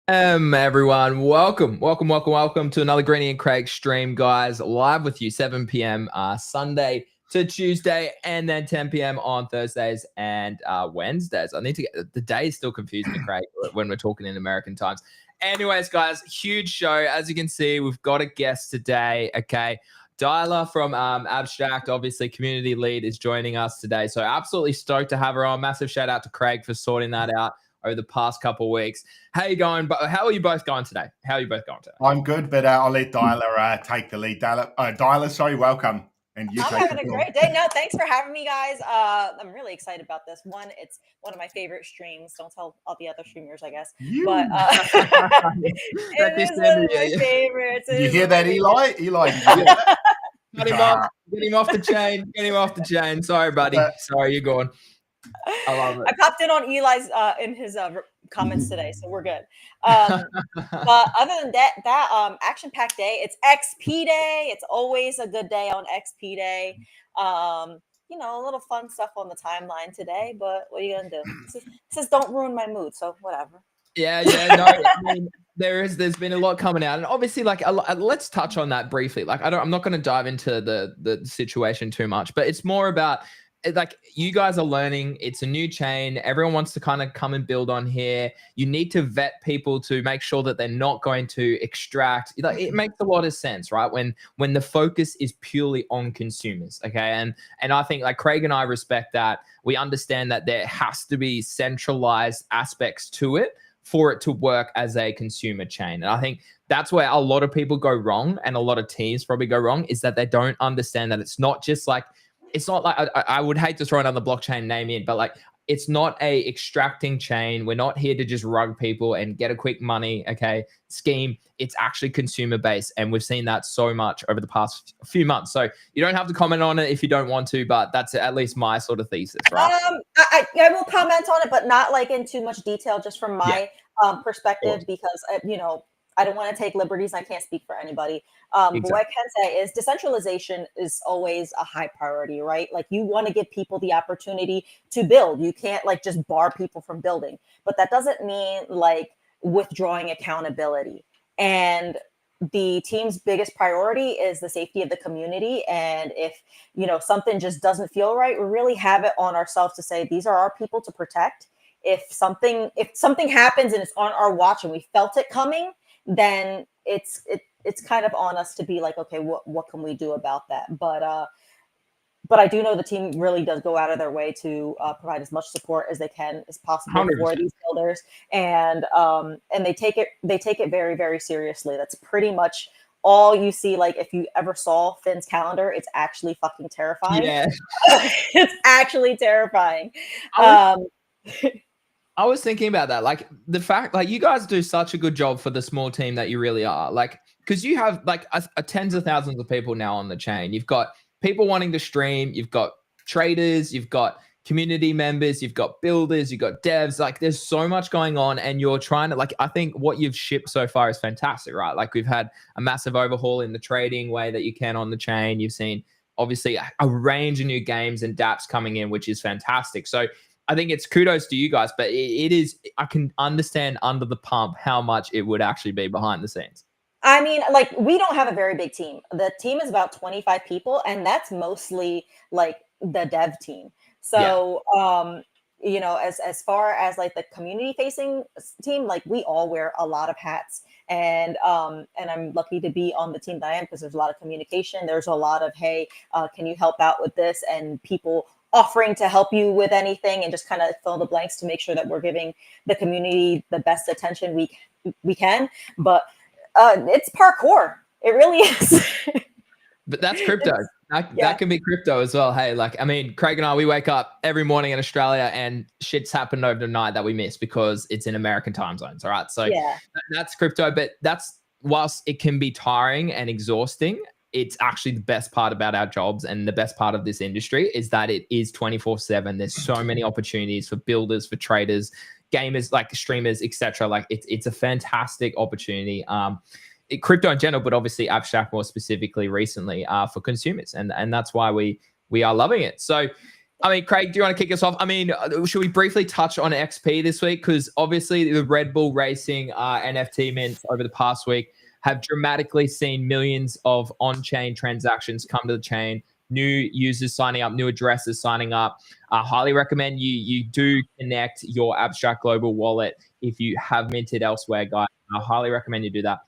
Everyone, welcome to another Greeny and Craig stream, guys. Live with you 7 p.m. Sunday to Tuesday, and then 10 p.m. on Thursdays and Wednesdays. I need to get the days still confuse me, Craig, when we're talking in American times. Anyways, guys, huge show. As you can see, we've got a guest today. Okay. Daila from Abstract, obviously community lead, is joining us today. So absolutely stoked to have her on. Massive shout out to Craig for sorting that out over the past couple of weeks. How are you going? But how are you both going today? I'm good, but I'll let Daila take the lead. Daila, sorry, welcome. And I'm having a great day. No, thanks for having me, guys. I'm really excited about this one. It's one of my favorite streams. Don't tell all the other streamers, I guess. But it is one of my favorites. You hear that, Eli? Get him off the chain. Get him off the chain. Sorry, buddy. Sorry, you're going. I love it. I popped in on Eli's in his comments today, so we're good. But other than that action-packed day. It's XP Day. It's always a good day on XP Day. You know, a little fun stuff on the timeline today. But what are you gonna do? This is don't ruin my mood. So whatever. Yeah. No, I mean, there's been a lot coming out, and obviously, like, let's touch on that briefly. Like, I'm not going to dive into the situation too much, but it's more about, like, you guys are learning. It's a new chain. Everyone wants to kind of come and build on here. You need to vet people to make sure that they're not going to extract. Like, it makes a lot of sense, right? When the focus is purely on consumers, okay? And I think, like, Craig and I respect that. We understand that there has to be centralized aspects to it for it to work as a consumer chain. And I think that's where a lot of people go wrong, and a lot of teams probably go wrong, is that they don't understand that it's not just like, it's not like, I would hate to throw another blockchain name in, but like, it's not a extracting chain. We're not here to just rug people and get a quick money, okay, scheme. It's actually consumer based. And we've seen that so much over the past few months. So you don't have to comment on it if you don't want to, but that's at least my sort of thesis, right? I will comment on it, but not like in too much detail, just from my perspective, because, you know, I don't want to take liberties. I can't speak for anybody. Exactly. But what I can say is decentralization is always a high priority, right? Like, you want to give people the opportunity to build. You can't, like, just bar people from building. But that doesn't mean, like, withdrawing accountability. And the team's biggest priority is the safety of the community. And if, you know, something just doesn't feel right, we really have it on ourselves to say, these are our people to protect. If something happens and it's on our watch and we felt it coming, then it's kind of on us to be like, okay, what can we do about that? But I do know the team really does go out of their way to provide as much support as they can as possible 100%. For these builders, and they take it very, very seriously. That's pretty much all you see. Like, if you ever saw Finn's calendar, it's actually fucking terrifying. Yeah. It's actually terrifying. I was thinking about that, like, the fact, like, you guys do such a good job for the small team that you really are, like, because you have like a tens of thousands of people now on the chain. You've got people wanting to stream, you've got traders, you've got community members, you've got builders, you've got devs. Like, there's so much going on, and you're trying to, like, I think what you've shipped so far is fantastic, right? Like, we've had a massive overhaul in the trading way that you can on the chain. You've seen obviously a range of new games and dApps coming in, which is fantastic. So I think it's kudos to you guys, but it is, I can understand under the pump how much it would actually be behind the scenes. I mean, like, we don't have a very big team. The team is about 25 people, and that's mostly like the dev team. So, you know, as far as like the community facing team, like, we all wear a lot of hats, and I'm lucky to be on the team that I am, because there's a lot of communication. There's a lot of, hey, can you help out with this? And people offering to help you with anything, and just kind of fill the blanks to make sure that we're giving the community the best attention we can. But it's parkour. It really is. But that's crypto. That can be crypto as well. Hey, like, I mean, Craig and I, we wake up every morning in Australia and shit's happened overnight that we miss because it's in American time zones. All right. So that's crypto. But that's, whilst it can be tiring and exhausting, it's actually the best part about our jobs, and the best part of this industry is that it is 24/7. There's so many opportunities for builders, for traders, gamers, like streamers, etc. Like, it's a fantastic opportunity. Crypto in general, but obviously Abstract more specifically recently for consumers, and that's why we are loving it. So I mean, Craig, do you want to kick us off? I mean, should we briefly touch on XP this week? Because obviously the Red Bull Racing NFT mints over the past week have dramatically seen millions of on-chain transactions come to the chain, new users signing up, new addresses signing up. I highly recommend you do connect your Abstract Global wallet if you have minted elsewhere, guys. I highly recommend you do that.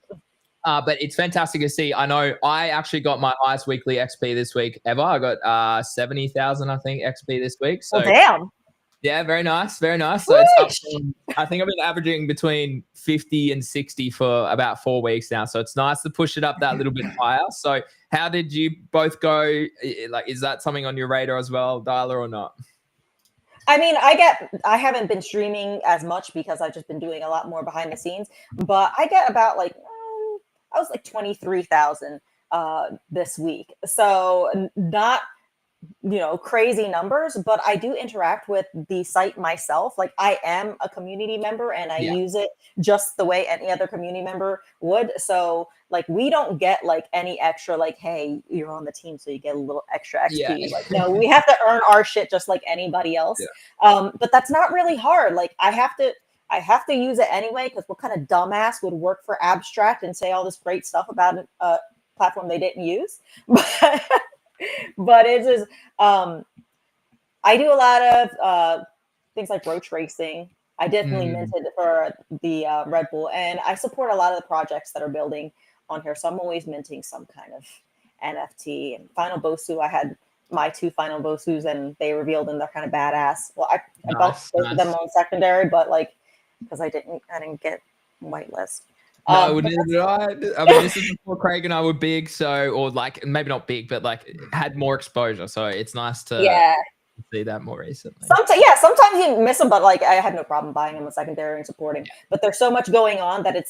But it's fantastic to see. I know I actually got my highest weekly XP this week ever. I got 70,000, I think, XP this week. So, damn. Yeah, very nice, very nice. So it's up from, I think I've been averaging between 50 and 60 for about 4 weeks now. So it's nice to push it up that little bit higher. So how did you both go? Like, is that something on your radar as well, Daila, or not? I mean, I haven't been streaming as much because I've just been doing a lot more behind the scenes, but I get about like, I was like 23,000 this week. So not, crazy numbers, but I do interact with the site myself. Like I am a community member and I use it just the way any other community member would. So like, we don't get like any extra, like, hey, you're on the team, so you get a little extra XP. Yeah. Like, no, we have to earn our shit just like anybody else. Yeah. But that's not really hard. Like I have to use it anyway, because what kind of dumbass would work for Abstract and say all this great stuff about a platform they didn't use? But it is, I do a lot of things like roach racing. I definitely minted for the Red Bull, and I support a lot of the projects that are building on here. So I'm always minting some kind of NFT. And Final Bosu, I had my 2 Final Bosus, and they revealed, and they're kind of badass. Well, I bought both of them on secondary, but like, because I didn't get whitelist. No, neither did I. I mean, this is before Craig and I were big, or like maybe not big, but like had more exposure. So it's nice to see that more recently. Sometimes you miss them, but like I had no problem buying them on secondary and supporting. Yeah. But there's so much going on that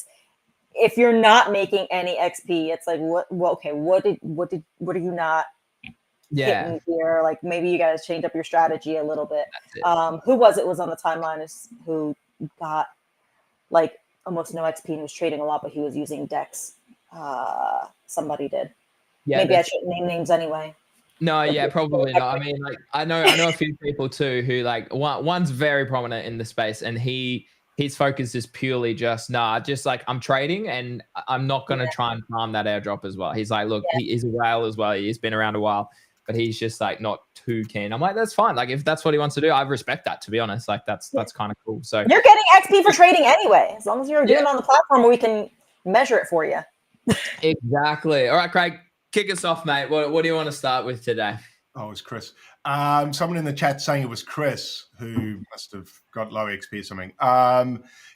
if you're not making any XP, it's like what are you not hitting here? Like maybe you guys change up your strategy a little bit. Who was it was on the timeline who got like almost no XP and was trading a lot, but he was using Dex. Somebody did. Yeah, maybe I shouldn't name names anyway. No, yeah, probably not. I mean, like I know a few people too who like one's very prominent in the space, and his focus is purely just like I'm trading and I'm not gonna try and farm that airdrop as well. He's like, look, he is a whale as well. He's been around a while, but he's just like not too keen. I'm like, that's fine. Like if that's what he wants to do, I respect that, to be honest. Like that's kind of cool. So you're getting XP for trading anyway, as long as you're doing it on the platform where we can measure it for you. Exactly. All right, Craig, kick us off, mate. What do you want to start with today? Oh, it's Chris. Someone in the chat saying it was Chris who must have got low XP or something.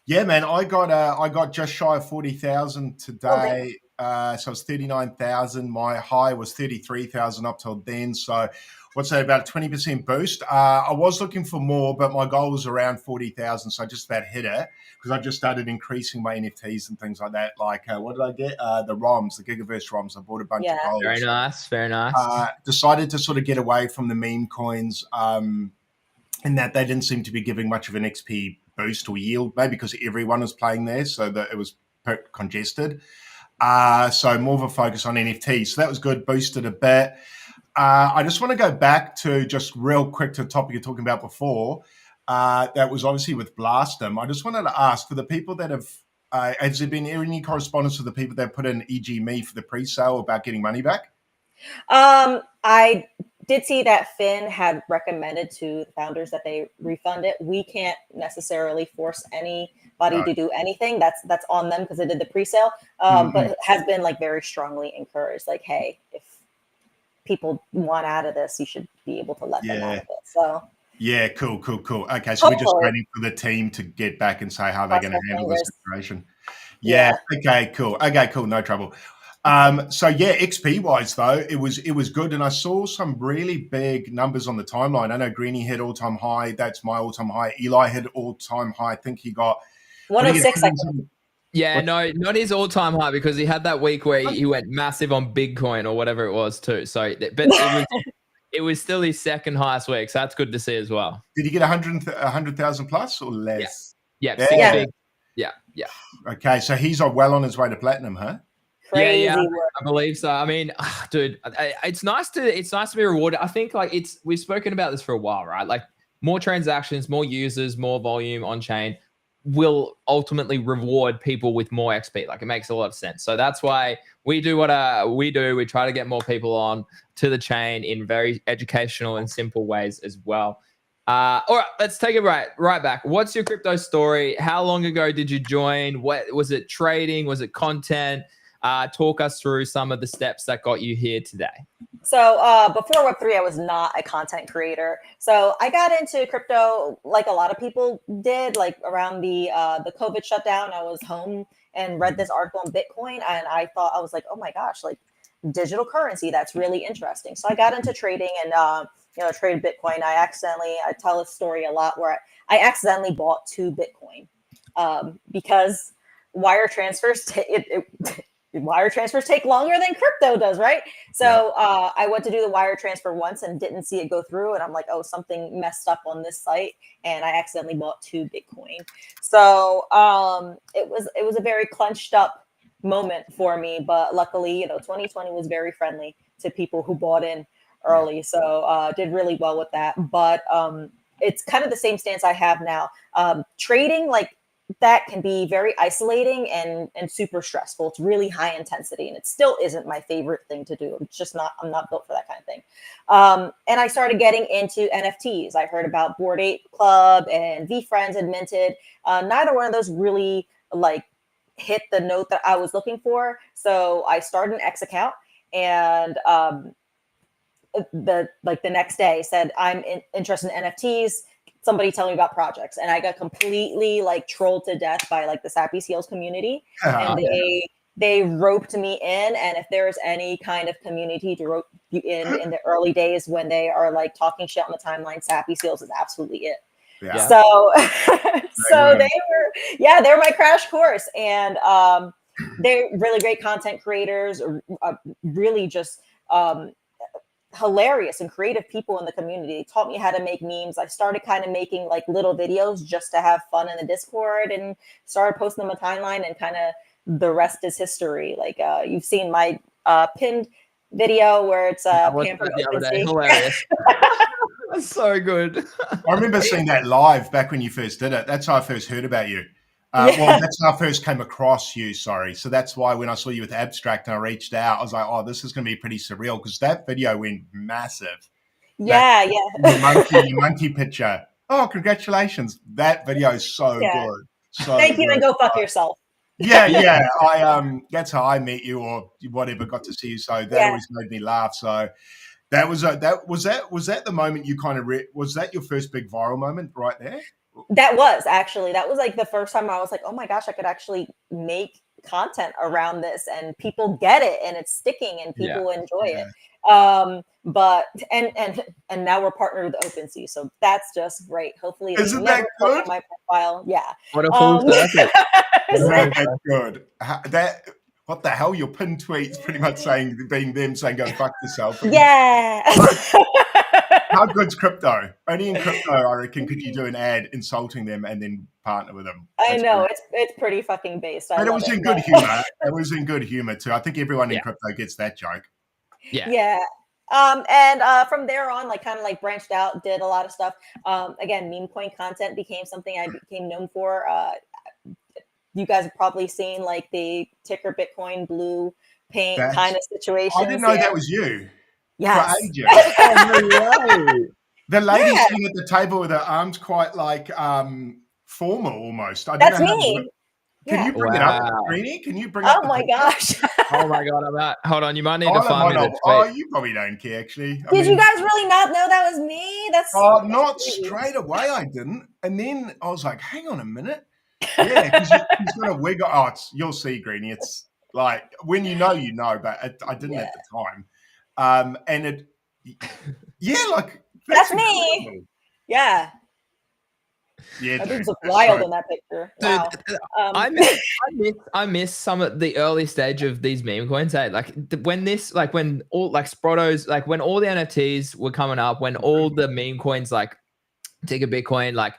Yeah, man, I got just shy of 40,000 today. So it's 39,000. My high was 33,000 up till then. So what's that, about a 20% boost? I was looking for more, but my goal was around 40,000. So I just about hit it because I just started increasing my NFTs and things like that. Like, what did I get? The ROMs, the Gigaverse ROMs. I bought a bunch of gold. Very nice, very nice. Decided to sort of get away from the meme coins in that they didn't seem to be giving much of an XP boost or yield, maybe because everyone was playing there, so that it was congested. So more of a focus on NFTs. So that was good, boosted a bit. I just want to go back to just real quick to the topic you're talking about before. That was obviously with Blastem. I just wanted to ask for the people that have, has there been any correspondence with the people that put in EG Me for the pre-sale about getting money back? I did see that Finn had recommended to the founders that they refund it. We can't necessarily force anybody to do anything. That's on them because they did the pre-sale. But it has been like very strongly encouraged. Like, hey, if people want out of this, you should be able to let them out of it. So yeah, cool. Okay, so we're just waiting for the team to get back and say how they're going to handle the situation. Yeah. Okay, cool. No trouble. So yeah, XP wise though, it was good, and I saw some really big numbers on the timeline. I know Greeny hit all-time high. That's my all-time high. Eli hit all-time high. I think he got 106. I think. Yeah, no, not his all-time high, because he had that week where he went massive on Bitcoin or whatever it was too. So, but it was still his second highest week, so that's good to see as well. Did he get 100,000 plus or less? Yeah. Yeah. Yeah. Okay, so he's well on his way to platinum, huh? Crazy yeah, work. I believe so. I mean, dude, it's nice to be rewarded. I think like we've spoken about this for a while, right? Like more transactions, more users, more volume on chain will ultimately reward people with more XP. Like it makes a lot of sense. So that's why we do what we do. We try to get more people on to the chain in very educational and simple ways as well. All right, let's take it right back. What's your crypto story? How long ago did you join? What was it? Trading? Was it content? Talk us through some of the steps that got you here today. So before Web3, I was not a content creator. So I got into crypto like a lot of people did, like around the COVID shutdown. I was home and read this article on Bitcoin, and I was like, oh my gosh, like digital currency, that's really interesting. So I got into trading and traded Bitcoin. I tell this story a lot where I accidentally bought 2 Bitcoin because wire transfers wire transfers take longer than crypto does, right? So I went to do the wire transfer once and didn't see it go through, and I'm like, oh, something messed up on this site, and I accidentally bought 2 Bitcoin. So it was a very clenched up moment for me, but luckily, 2020 was very friendly to people who bought in early, so did really well with that. But it's kind of the same stance I have now. Trading like that can be very isolating and super stressful. It's really high intensity, and it still isn't my favorite thing to do. It's just not, I'm not built for that kind of thing. And I started getting into NFTs. I heard about Bored Ape Club and VFriends had minted. Neither one of those really like hit the note that I was looking for. So I started an X account, and the next day said, I'm interested in NFTs. Somebody tell me about projects, and I got completely like trolled to death by like the Sappy Seals community, and they roped me in. And if there's any kind of community to rope you in the early days when they are like talking shit on the timeline, Sappy Seals is absolutely it. Yeah. So they're my crash course, and they're really great content creators, really just hilarious and creative people in the community. They taught me how to make memes. I started kind of making like little videos just to have fun in the Discord, and started posting them on timeline, and kind of the rest is history. Like you've seen my pinned video where it's Pampered OpenSea. Hilarious. That's so good. I remember seeing that live back when you first did it. That's how I first heard about you. Well, that's how I first came across you, sorry. So that's why when I saw you with Abstract and I reached out, I was like, oh, this is going to be pretty surreal, because that video went massive. Yeah. Your monkey picture. Oh, congratulations. That video is so good. So thank you, and go fuck yourself. Yeah. That's how I met you, or whatever, got to see you. So that always made me laugh. So that was that the moment you kind of was that your first big viral moment right there? That was like the first time I was like, oh my gosh, I could actually make content around this, and people get it, and it's sticking, and people enjoy it. But and now we're partnered with OpenSea, so that's just great. Hopefully, isn't that good? My profile, What a full circuit. That's good. What the hell? Your pinned tweets pretty much being them saying go fuck yourself. Yeah. How good's crypto? Only in crypto, I reckon, could you do an ad insulting them and then partner with them. I know, it's pretty fucking based. But it was in good humor. It was in good humor too. I think everyone in crypto gets that joke. Yeah. And from there on, like kind of like branched out, did a lot of stuff. Again, Memecoin content became something I became known for. You guys have probably seen like the ticker Bitcoin blue paint kind of situation. I didn't know that was you. Yes. For ages. The lady sitting at the table with her arms quite like formal almost. I don't know me. Can you bring it up, Greeny? Can you bring it up? Oh my gosh. Oh my God, I'm out. Hold on, you might need to find me. You probably don't care, actually. Did you guys really not know that was me? That's not straight away. I didn't, and then I was like, "Hang on a minute." Yeah, because he's going to wiggle. Oh, you'll see, Greeny. It's like when you know, but I didn't at the time. And it, like that's me. Cool. Yeah. Yeah, I think it's wild in that picture. Wow. Dude, I miss some of the early stage of these meme coins. Like when all like Sprottos, like when all the NFTs were coming up, when all the meme coins like take a Bitcoin, like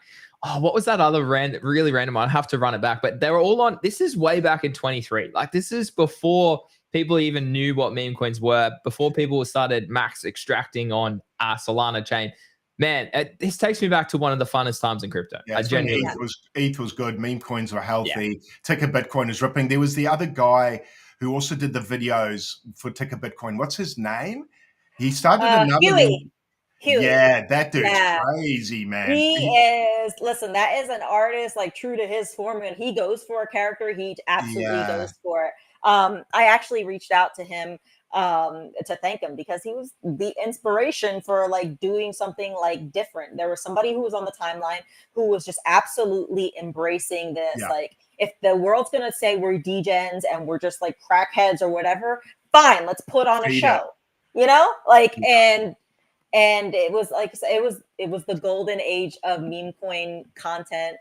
what was that other really random one? I have to run it back, but they were all on. This is way back in 23. Like this is before people even knew what meme coins were, before people started max extracting on Solana chain. Man, this takes me back to one of the funnest times in crypto. Yeah, ETH was good. Meme coins were healthy. Yeah. Ticker Bitcoin is ripping. There was the other guy who also did the videos for Ticker Bitcoin. What's his name? He started another. Huey. Yeah, that dude's crazy, man. He is. Listen, that is an artist like true to his form, and he goes for a character. He absolutely goes for it. I actually reached out to him to thank him because he was the inspiration for like doing something like different. There was somebody who was on the timeline who was just absolutely embracing this. Yeah. Like, if the world's gonna say we're degens and we're just like crackheads or whatever, fine, let's put on a show. You know, like and it was like it was the golden age of meme coin content.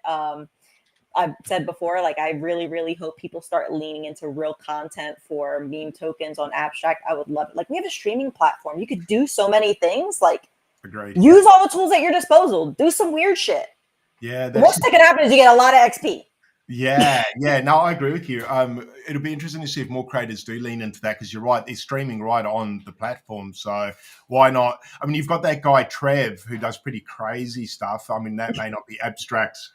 I've said before, like, I really, really hope people start leaning into real content for meme tokens on Abstract. I would love it. Like, we have a streaming platform. You could do so many things. Like, use all the tools at your disposal. Do some weird shit. Yeah. The worst that could happen is you get a lot of XP. Yeah. No, I agree with you. It'll be interesting to see if more creators do lean into that, because you're right, they're streaming right on the platform. So why not? I mean, you've got that guy Trev who does pretty crazy stuff. I mean, that may not be Abstract's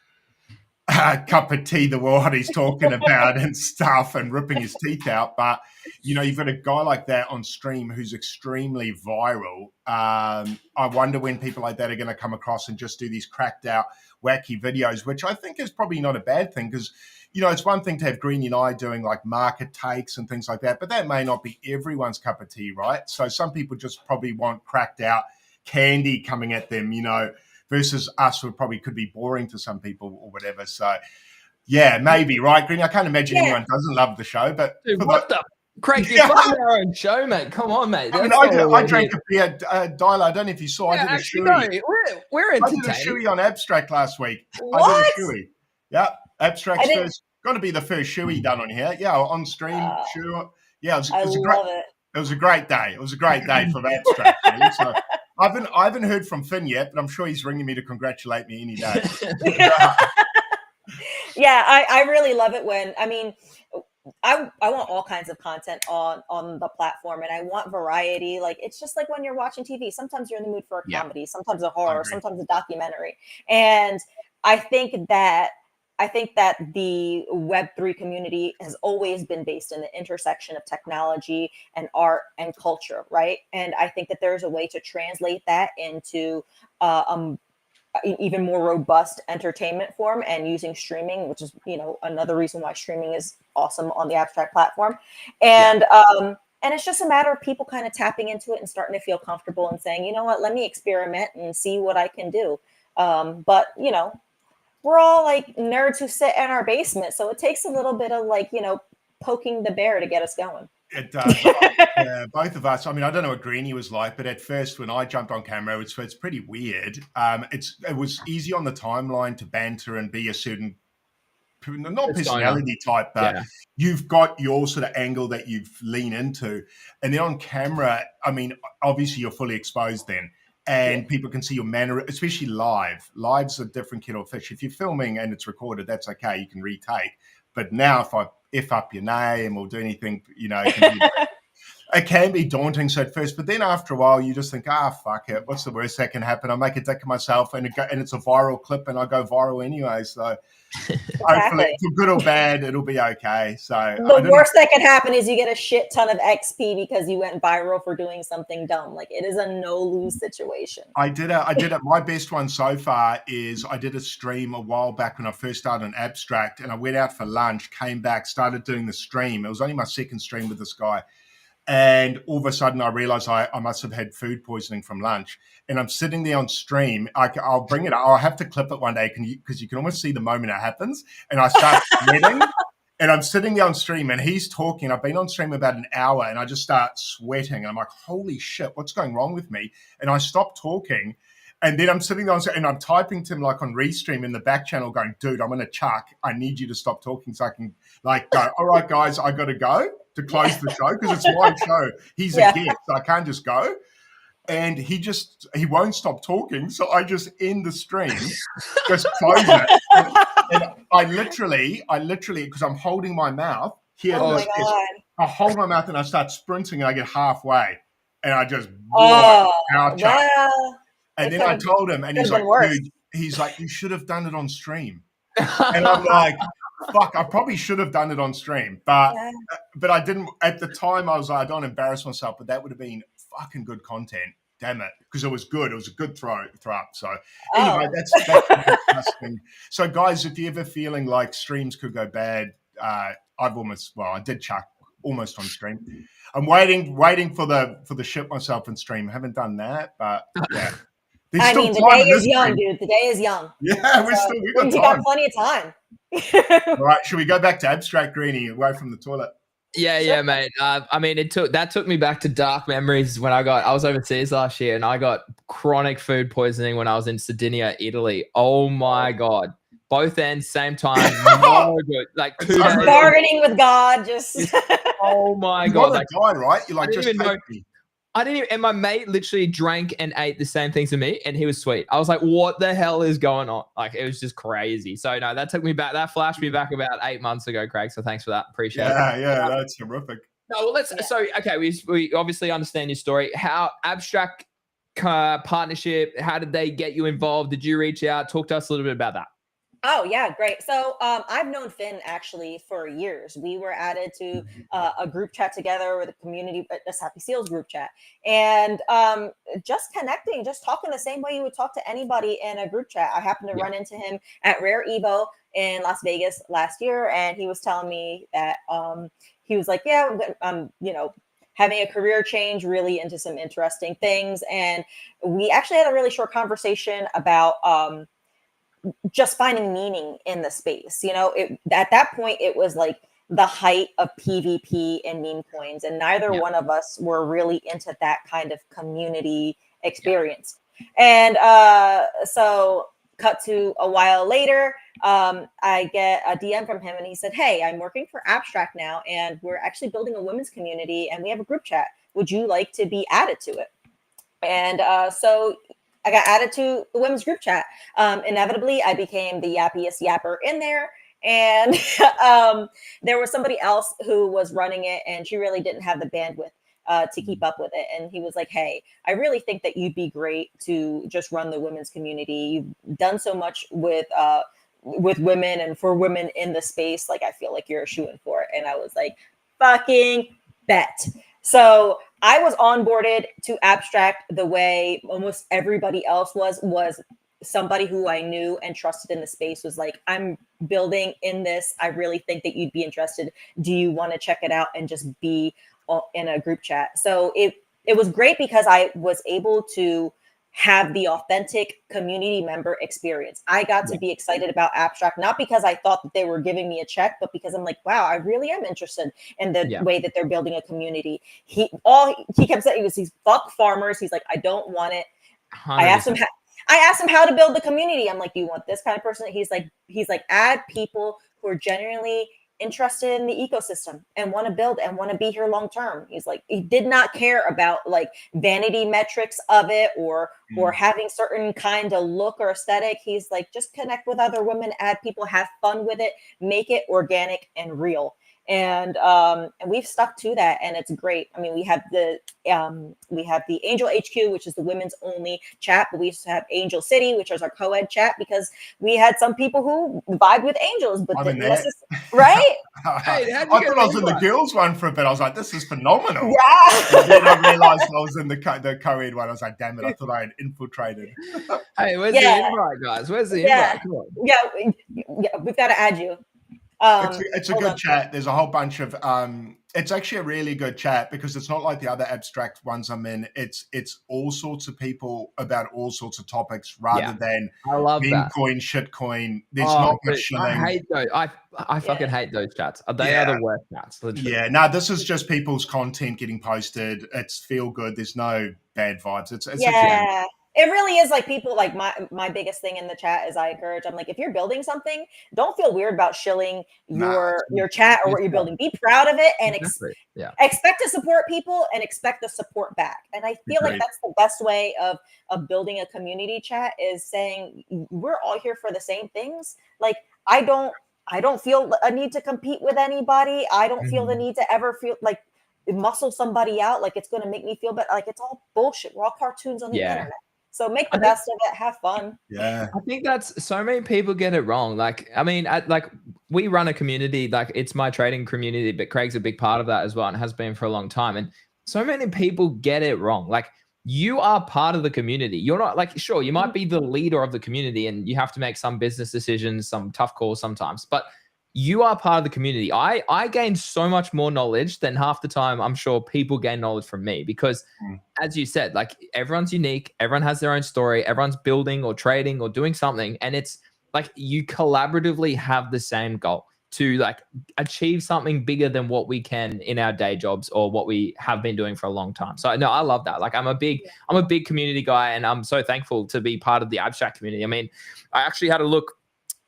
cup of tea, the what he's talking about and stuff, and ripping his teeth out. But, you know, you've got a guy like that on stream who's extremely viral. I wonder when people like that are going to come across and just do these cracked out, wacky videos, which I think is probably not a bad thing, because, you know, it's one thing to have Greeny and I doing like market takes and things like that, but that may not be everyone's cup of tea, right? So some people just probably want cracked out candy coming at them, you know, versus us, who probably could be boring to some people or whatever. So, yeah, maybe, right, Greeny? I can't imagine anyone doesn't love the show, but... Dude, what the... Craig, you're playing our own show, mate. Come on, mate. I mean, I drank a beer, Daila. I don't know if you saw. Yeah, I did a shoey. We're entertaining. I did a shoey on Abstract last week. What? I did a shoey. Yeah, Abstract's first. Got to be the first shoey done on here. Yeah, on stream. Sure. Yeah, it was a great day. It was a great day from Abstract. Really. So I haven't heard from Finn yet, but I'm sure he's ringing me to congratulate me any day. Yeah, I really love it when, I mean, I want all kinds of content on the platform, and I want variety. Like, it's just like when you're watching TV. Sometimes you're in the mood for a comedy, sometimes a horror, sometimes a documentary. And I think that the Web3 community has always been based in the intersection of technology and art and culture, right? And I think that there's a way to translate that into even more robust entertainment form, and using streaming, which is, you know, another reason why streaming is awesome on the Abstract platform. And and it's just a matter of people kind of tapping into it and starting to feel comfortable and saying, you know what, let me experiment and see what I can do. But, you know, we're all like nerds who sit in our basement, so it takes a little bit of, like, you know, poking the bear to get us going. It does. Yeah, both of us. I mean, I don't know what Greeny was like, but at first when I jumped on camera, it's pretty weird. It was easy on the timeline to banter and be a certain, not personality type, but you've got your sort of angle that you lean into. And then on camera, I mean, obviously you're fully exposed then. And people can see your manner, especially live. Live's a different kettle of fish. If you're filming and it's recorded, that's okay. You can retake. But now if I F up your name or do anything, you know, it can be daunting. So at first, but then after a while, you just think, fuck it. What's the worst that can happen? I make a dick of myself, and it's a viral clip, and I go viral anyway. So hopefully, for good or bad, it'll be okay. So the worst that can happen is you get a shit ton of XP because you went viral for doing something dumb. Like, it is a no-lose situation. I did it. My best one so far is I did a stream a while back when I first started on Abstract, and I went out for lunch, came back, started doing the stream. It was only my second stream with this guy. And all of a sudden, I realized I must have had food poisoning from lunch. And I'm sitting there on stream. I'll bring it up. I'll have to clip it one day because you can almost see the moment it happens. And I start sweating. And I'm sitting there on stream, and he's talking. I've been on stream about an hour, and I just start sweating. And I'm like, holy shit, what's going wrong with me? And I stop talking. And then I'm sitting there and I'm typing to him like on Restream in the back channel going, dude, I'm going to chuck. I need you to stop talking so I can like go, all right, guys, I got to go to close the show because it's my show. He's a guest, so I can't just go. And he won't stop talking. So I just end the stream, just close it. And I literally, because I'm holding my mouth here, I hold my mouth and I start sprinting and I get halfway and I just Oh, ouch. well. And then I told him, and he's like, dude, you should have done it on stream. And I'm like, fuck, I probably should have done it on stream, but I didn't. At the time, I was like, I don't embarrass myself, but that would have been fucking good content. Damn it, because it was good. It was a good throw up. So anyway, that's disgusting. So guys, if you're ever feeling like streams could go bad, I did chuck almost on stream. I'm waiting for the shit myself in stream. I haven't done that, but yeah. I mean, the day is young, dude. The day is young. Yeah, we got plenty of time. All right, should we go back to abstract, Greeny, away from the toilet? Yeah, mate. I mean, it took me back to dark memories when I was overseas last year and I got chronic food poisoning when I was in Sardinia, Italy. Oh my God. Both ends, same time. No good. Like 2 days. Bargaining with God, just. Oh my God. Like, guy, right? You're like, just I didn't even, and my mate literally drank and ate the same things as me, and he was sweet. I was like, what the hell is going on? Like, it was just crazy. So, no, that flashed me back about 8 months ago, Craig. So, thanks for that. Appreciate it. Yeah, that's horrific. No, well, we obviously understand your story. How abstract partnership, how did they get you involved? Did you reach out? Talk to us a little bit about that. Oh, yeah, great. So I've known Finn actually for years. We were added to a group chat together with a community, a Happy Seals group chat. And just connecting, just talking the same way you would talk to anybody in a group chat. I happened to run into him at Rare Evo in Las Vegas last year. And he was telling me that he was like, yeah, I'm having a career change, really into some interesting things. And we actually had a really short conversation about just finding meaning in the space. At that point, it was like the height of PvP and meme coins, and neither one of us were really into that kind of community experience. And so cut to a while later, I get a DM from him and he said, hey, I'm working for Abstract now, and we're actually building a women's community and we have a group chat. Would you like to be added to it? And so I got added to the women's group chat. Inevitably, I became the yappiest yapper in there. And there was somebody else who was running it, and she really didn't have the bandwidth to keep up with it. And he was like, hey, I really think that you'd be great to just run the women's community. You've done so much with women and for women in the space. Like, I feel like you're a shoo-in for it. And I was like, fucking bet. So I was onboarded to Abstract the way almost everybody else was somebody who I knew and trusted in the space was like, I'm building in this. I really think that you'd be interested. Do you want to check it out and just be in a group chat? So it was great because I was able to have the authentic community member experience. I got to be excited about Abstract, not because I thought that they were giving me a check, but because I'm like, wow, I really am interested in the way that they're building a community. He kept saying was these fuck farmers. He's like, I don't want it. 100%. I asked him how to build the community. I'm like, do you want this kind of person? He's like, add people who are genuinely interested in the ecosystem and want to build and want to be here long term. He's like, he did not care about like vanity metrics of it or having certain kind of look or aesthetic. He's like, just connect with other women, add people, have fun with it, make it organic and real. And we've stuck to that, and it's great. I mean, we have the Angel HQ, which is the women's only chat, but we used to have Angel City, which is our co-ed chat, because we had some people who vibe with angels, but didn't right? Hey, I thought I was in the girls one for a bit. I was like, this is phenomenal. Yeah. And then I realized I was in the co-ed one. I was like, damn it, I thought I had infiltrated. Hey, where's the invite, guys? Where's the invite? Come on. Yeah, we've got to add you. It's a good chat. There's a whole bunch of it's actually a really good chat because it's not like the other abstract ones I'm in. It's all sorts of people about all sorts of topics rather than I love that coin, shitcoin. There's not much shilling. I hate those. I fucking hate those chats. They are the worst chats. Literally. Yeah, no, this is just people's content getting posted. It's feel good. There's no bad vibes. It's It really is like people like my biggest thing in the chat is I'm like, if you're building something, don't feel weird about shilling your chat or what you're building. Be proud of it and expect to support people and expect the support back. And I feel like that's the best way of building a community chat is saying we're all here for the same things. Like I don't I don't feel a need to compete with anybody. I don't feel the need to ever feel like muscle somebody out. Like it's going to make me feel better. Like it's all bullshit. We're all cartoons on the internet. So make the best of it. Have fun. Yeah. I think that's so many people get it wrong. Like, I mean, like we run a community, like it's my trading community, but Craig's a big part of that as well and has been for a long time. And so many people get it wrong. Like you are part of the community. You're not like, sure, you might be the leader of the community and you have to make some business decisions, some tough calls sometimes, but you are part of the community. I gained so much more knowledge than half the time I'm sure people gain knowledge from me because as you said, like everyone's unique, everyone has their own story, everyone's building or trading or doing something. And it's like you collaboratively have the same goal to like achieve something bigger than what we can in our day jobs or what we have been doing for a long time. So no, I love that. Like I'm a big community guy and I'm so thankful to be part of the abstract community. I mean, I actually had a look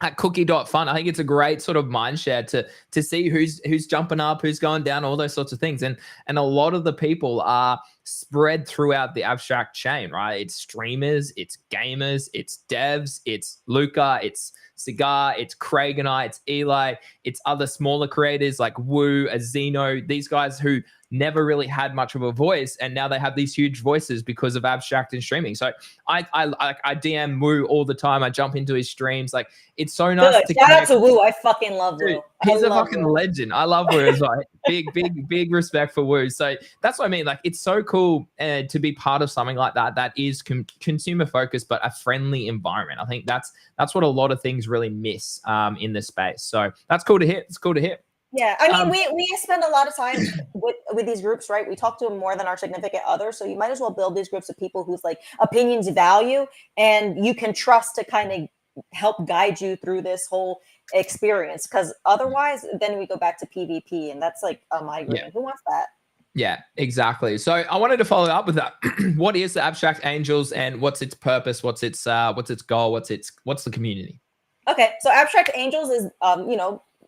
at cookie.fun. I think it's a great sort of mind share to see who's jumping up, who's going down, all those sorts of things. And a lot of the people are spread throughout the abstract chain, right? It's streamers, it's gamers, it's devs, it's Luca, it's Cigar, it's Craig and I, it's Eli, it's other smaller creators like Woo, Azino, these guys who never really had much of a voice and now they have these huge voices because of abstract and streaming. So I DM Woo all the time. I jump into his streams. Like it's so nice to shout out to Woo. I fucking love Woo. He's a fucking legend. I love Woo as well. Big respect for Woo. So that's what I mean. Like it's so cool to be part of something like that is consumer focused but a friendly environment. I think that's what a lot of things really miss in this space. So that's cool to hear. It's cool to hear. Yeah, I mean, we spend a lot of time with these groups, right? We talk to them more than our significant other, so you might as well build these groups of people whose like opinions value, and you can trust to kind of help guide you through this whole experience. Because otherwise, then we go back to PvP, and that's like a migraine. Yeah. Who wants that? Yeah, exactly. So I wanted to follow up with that. What is the Abstract Angels, and what's its purpose? What's its goal? What's the community? Okay, so Abstract Angels is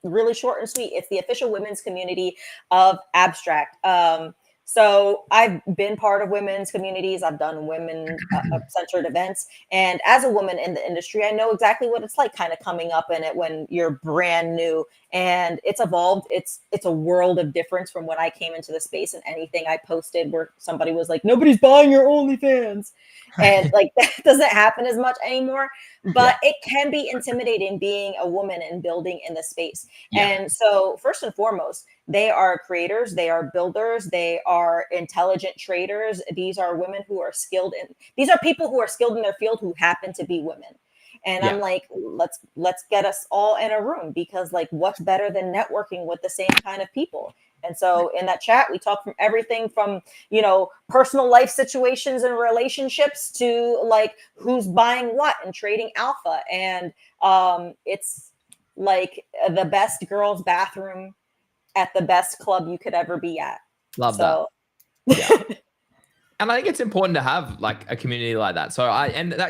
really short and sweet. It's the official women's community of abstract. So I've been part of women's communities. I've done women-centered events. And as a woman in the industry, I know exactly what it's like kind of coming up in it when you're brand new. And it's evolved. It's a world of difference from when I came into the space, and anything I posted where somebody was like, nobody's buying your OnlyFans. And like that doesn't happen as much anymore. But it can be intimidating being a woman and building in the space. Yeah. And so first and foremost, they are creators, they are builders, they are intelligent traders. These are women who are skilled in, these are people who are skilled in their field who happen to be women. And I'm like, let's get us all in a room, because like what's better than networking with the same kind of people? And so in that chat, we talk from everything from, personal life situations and relationships to like who's buying what and trading alpha. And it's like the best girls' bathroom at the best club you could ever be at. Love that. Yeah. And I think it's important to have like a community like that. So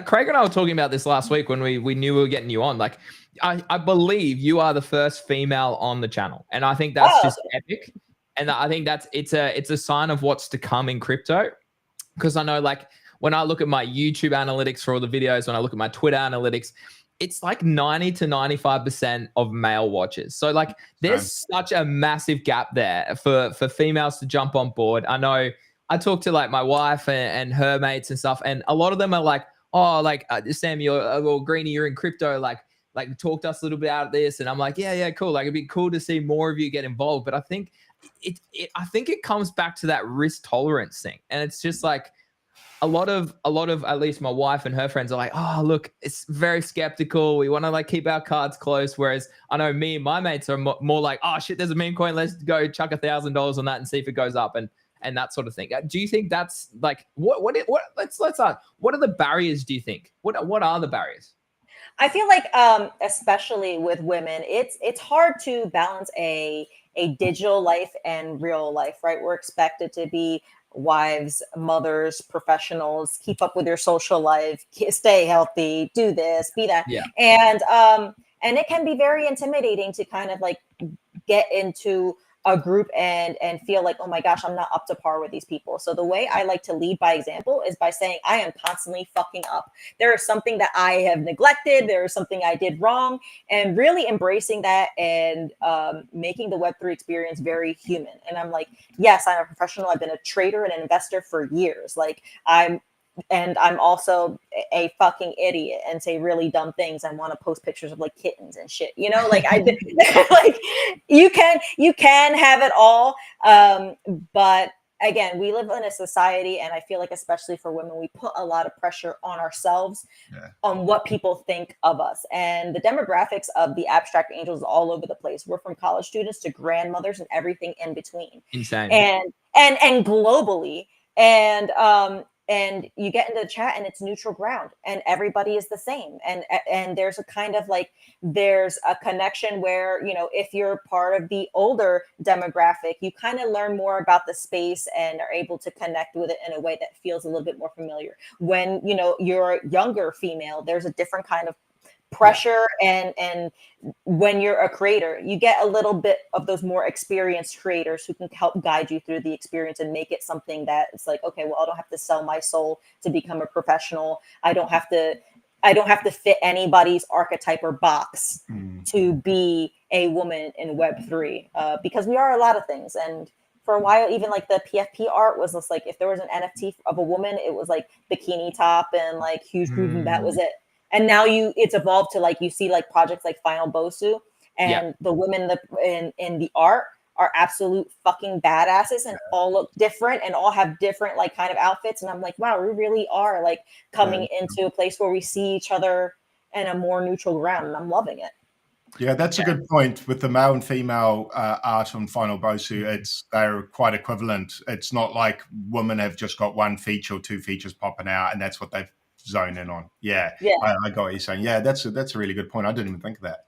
Craig and I were talking about this last week when we knew we were getting you on. Like, I believe you are the first female on the channel, and I think that's just epic. And I think it's a sign of what's to come in crypto. Because I know, like, when I look at my YouTube analytics for all the videos, when I look at my Twitter analytics, it's like 90 to 95% of male watchers. So like, there's such a massive gap there for females to jump on board. I know. I talk to like my wife and her mates and stuff, and a lot of them are like, "Oh, like Sam, or Greeny, you're in crypto. Like talk to us a little bit about this." And I'm like, "Yeah, cool. Like it'd be cool to see more of you get involved." But I think it comes back to that risk tolerance thing, and it's just like a lot of at least my wife and her friends are like, "Oh, look, it's very skeptical. We want to like keep our cards close." Whereas I know me and my mates are more like, "Oh shit, there's a meme coin. Let's go chuck $1,000 on that and see if it goes up." And that sort of thing. Do you think that's like let's ask, what are the barriers, do you think? What are the barriers? I feel like especially with women, it's hard to balance a digital life and real life, right? We're expected to be wives, mothers, professionals, keep up with your social life, stay healthy, do this, be that. Yeah. And it can be very intimidating to kind of like get into a group and feel like, oh my gosh, I'm not up to par with these people. So the way I like to lead by example is by saying I am constantly fucking up. There is something that I have neglected. There is something I did wrong, and really embracing that and making the Web3 experience very human. And I'm like, yes, I'm a professional. I've been a trader and an investor for years. Like I'm also a fucking idiot and say really dumb things and want to post pictures of like kittens and shit, you know, like I like you can have it all. But again, we live in a society, and I feel like especially for women, we put a lot of pressure on ourselves on what people think of us. And the demographics of the abstract angels all over the place. We're from college students to grandmothers and everything in between. Insane. And globally. And you get into the chat and it's neutral ground and everybody is the same. And there's a kind of like, there's a connection where, you know, if you're part of the older demographic, you kind of learn more about the space and are able to connect with it in a way that feels a little bit more familiar. When, you know, you're a younger female, there's a different kind of pressure. And when you're a creator, you get a little bit of those more experienced creators who can help guide you through the experience and make it something that it's like, okay, well, I don't have to sell my soul to become a professional. I don't have to fit anybody's archetype or box to be a woman in Web3, because we are a lot of things. And for a while, even like the PFP art was just like, if there was an NFT of a woman, it was like bikini top and like huge boob, and that was it. And now it's evolved to like, you see like projects like Final Bosu, and the women in the art are absolute fucking badasses and all look different and all have different like kind of outfits. And I'm like, wow, we really are like coming into a place where we see each other in a more neutral ground, and I'm loving it. Yeah, that's a good point. With the male and female art on Final Bosu, they're quite equivalent. It's not like women have just got one feature or two features popping out, and that's what they've zoned in on. Yeah. I got what you're saying. Yeah, that's a really good point. I didn't even think of that.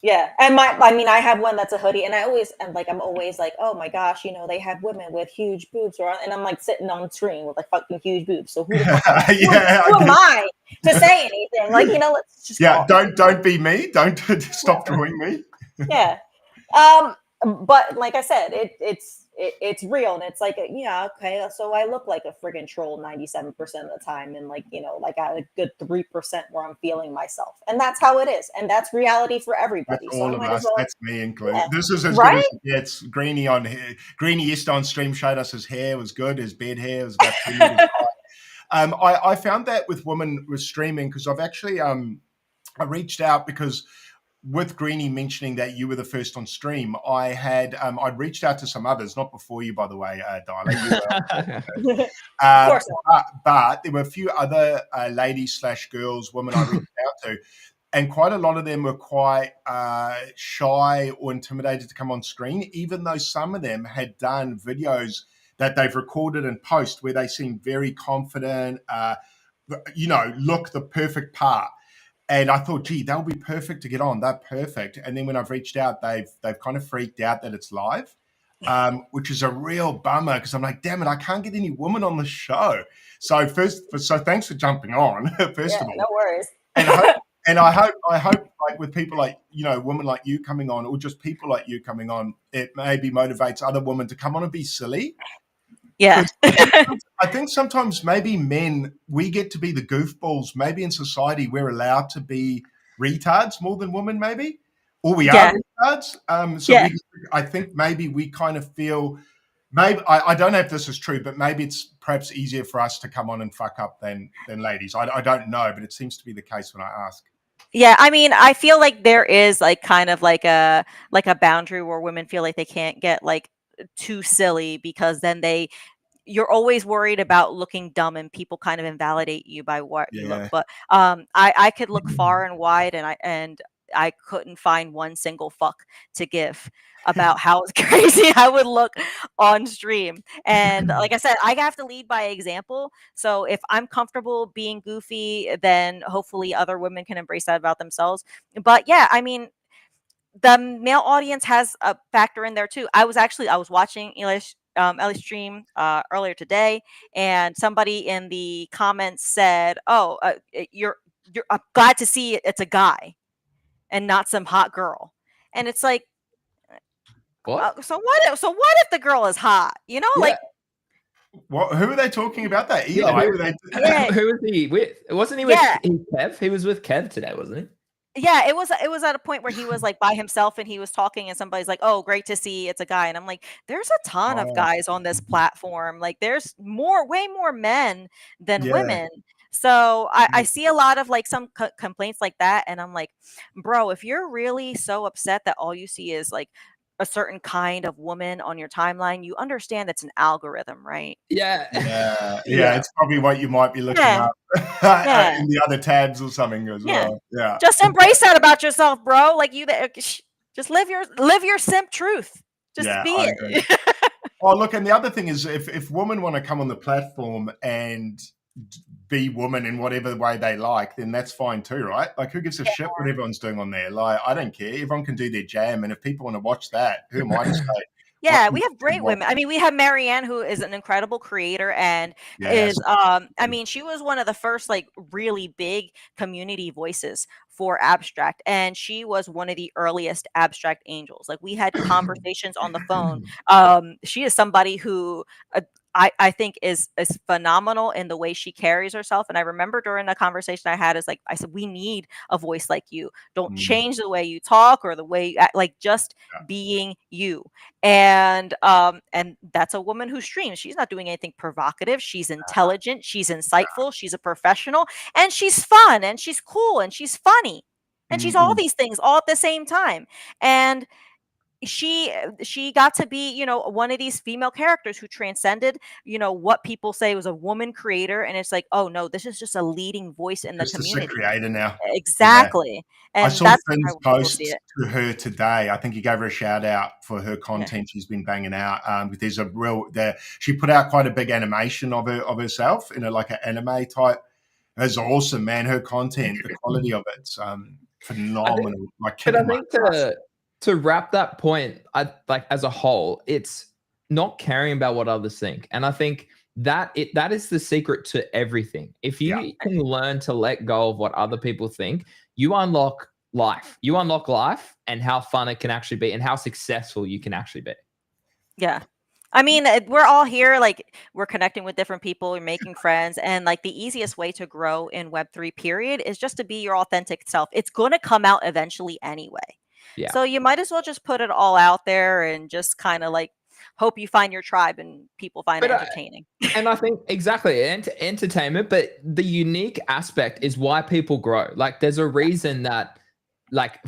Yeah. And I have one that's a hoodie, and I'm always like, oh my gosh, you know, they have women with huge boobs, and I'm like sitting on screen with like fucking huge boobs. So who the fuck who am I to say anything? Like, you know, let's just don't be me. Don't stop drawing me. Yeah. But like I said, it's real, and it's like, yeah, okay, so I look like a friggin' troll 97% of the time, and like, you know, like I had a good 3% where I'm feeling myself, and that's how it is, and that's reality for everybody. That's all of us. That's me included. Yeah. This is as good as it gets. Greeny on here. Greeny yesterday on stream showed us his hair was good. His bed hair was about 2 meters high. I found that with women with streaming, because I've actually I reached out because, with Greeny mentioning that you were the first on stream, I had I'd reached out to some others, not before you, by the way, Daila. Of course but there were a few other ladies / girls, women I reached out to, and quite a lot of them were quite shy or intimidated to come on screen, even though some of them had done videos that they've recorded and post where they seem very confident, you know, look the perfect part. And I thought, gee, they'll be perfect to get on. They're perfect. And then when I've reached out, they've kind of freaked out that it's live, which is a real bummer, because I'm like, damn it, I can't get any women on the show. So thanks for jumping on. First of all, no worries. And I hope like with people like, you know, women like you coming on, or just people like you coming on, it maybe motivates other women to come on and be silly. Yeah. I think sometimes maybe men, we get to be the goofballs. Maybe in society we're allowed to be retards more than women, maybe, or we are retards. I think maybe we kind of feel, maybe I don't know if this is true, but maybe it's perhaps easier for us to come on and fuck up than ladies. I don't know, but it seems to be the case when I ask. Yeah, I mean, I feel like there is like kind of like a boundary where women feel like they can't get like too silly, because then you're always worried about looking dumb and people kind of invalidate you by what you look. But I could look far and wide, and I couldn't find one single fuck to give about how crazy I would look on stream. And like I said, I have to lead by example. So if I'm comfortable being goofy, then hopefully other women can embrace that about themselves. But yeah, I mean, the male audience has a factor in there too. I was watching Eli's stream earlier today, and somebody in the comments said, "Oh, you're glad to see it's a guy and not some hot girl." And it's like, What? So what if the girl is hot? You know, like What? Who are they talking about? That Eli? Yeah, Were they? Yeah. who was he with? Wasn't he with Kev? He was with Kev today, wasn't he? Yeah, it was at a point where he was like by himself and he was talking and somebody's like, "Oh, great to see it's a guy." And I'm like, "There's a ton of Oh, guys on this platform. Like there's way more men than yeah. women." So I see a lot of like some complaints like that and I'm like, "Bro, if you're really so upset that all you see is like a certain kind of woman on your timeline, you understand that's an algorithm, right?" Yeah. Yeah. It's probably what you might be looking Yeah. up Yeah. in the other tabs or something as Yeah. well. Yeah. Just embrace that about yourself, bro. Like just live your simp truth. Just Yeah, be I agree. it. Oh, look, and the other thing is, if women want to come on the platform and be women in whatever way they like, then that's fine too, right? Like, who gives a shit what everyone's doing on there? Like, I don't care. Everyone can do their jam, and if people want to watch that, who am I to say? Yeah, we have great women. I mean, we have Marianne, who is an incredible creator and is I mean, she was one of the first like really big community voices for abstract and she was one of the earliest abstract angels. Like we had conversations on the phone. She is somebody who I think is phenomenal in the way she carries herself. And I remember during the conversation I had is like I said, we need a voice like you. Don't change the way you talk or the way you act, like just being you. And that's a woman who streams. She's not doing anything provocative. She's intelligent, she's insightful, she's a professional, and she's fun and she's cool and she's funny. And she's all these things all at the same time. And she got to be, you know, one of these female characters who transcended, you know, what people say was a woman creator. And it's like, oh no, this is just a leading voice in the Just community. a creator now. Exactly. I And saw that's Finn's how people post see it. to her today. I think he gave her a shout out for her content she's been banging out. There's a real there. She put out quite a big animation of herself in a like an anime type. It's awesome, man. Her content, the quality of it's phenomenal. But I think to wrap that point, I like as a whole, it's not caring about what others think, and I think that is the secret to everything. If you can learn to let go of what other people think, you unlock life. You unlock life and how fun it can actually be, and how successful you can actually be. Yeah. I mean, we're all here, like we're connecting with different people, we're making friends, and like the easiest way to grow in Web3 period is just to be your authentic self. It's going to come out eventually anyway. Yeah. So you might as well just put it all out there and just kind of like hope you find your tribe and people find it entertaining. And I think exactly entertainment, but the unique aspect is why people grow. Like there's a reason that like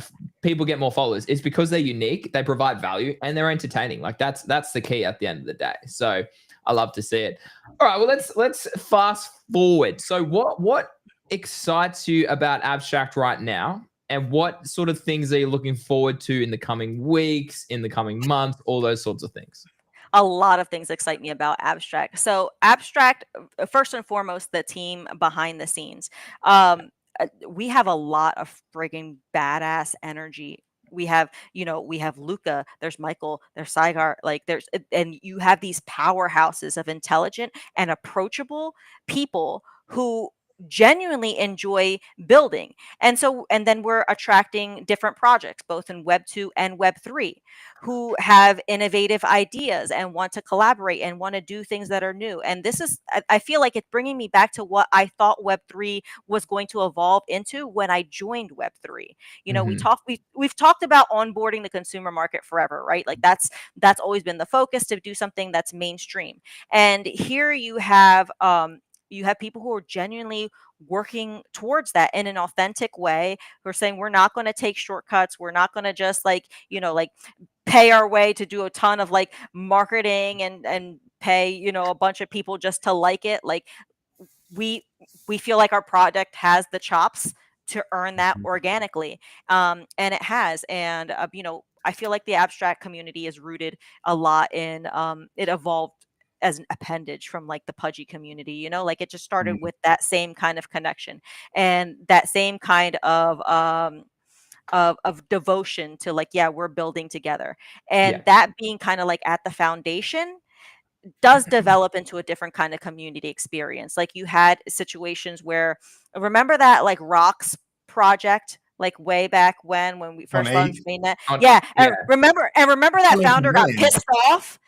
people get more followers. It's because they're unique, they provide value, and they're entertaining. Like that's the key at the end of the day. So I love to see it. All right, well let's fast forward. So what excites you about abstract right now? And what sort of things are you looking forward to in the coming weeks, in the coming months, all those sorts of things? A lot of things excite me about abstract. So abstract, first and foremost, the team behind the scenes. We have a lot of frigging badass energy. We have Luca, there's Michael, there's Saigar, like and you have these powerhouses of intelligent and approachable people who genuinely enjoy building. And then we're attracting different projects both in web 2 and web 3 who have innovative ideas and want to collaborate and want to do things that are new. And this is I feel like it's bringing me back to what I thought web 3 was going to evolve into when I joined web 3. You know, we've talked about onboarding the consumer market forever, right? Like that's always been the focus, to do something that's mainstream. And here you have people who are genuinely working towards that in an authentic way, who are saying we're not going to take shortcuts, we're not going to just like pay our way to do a ton of like marketing and pay a bunch of people just to like it. Like we feel like our product has the chops to earn that organically, and it has. And I feel like the abstract community is rooted a lot in it evolved as an appendage from like the pudgy community, like it just started with that same kind of connection and that same kind of devotion to like, yeah, we're building together. And that being kind of like at the foundation does develop into a different kind of community experience. Like you had situations where, remember that like Rocks project like way back when we first launched mainnet. Yeah, yeah. remember that founder got million. pissed off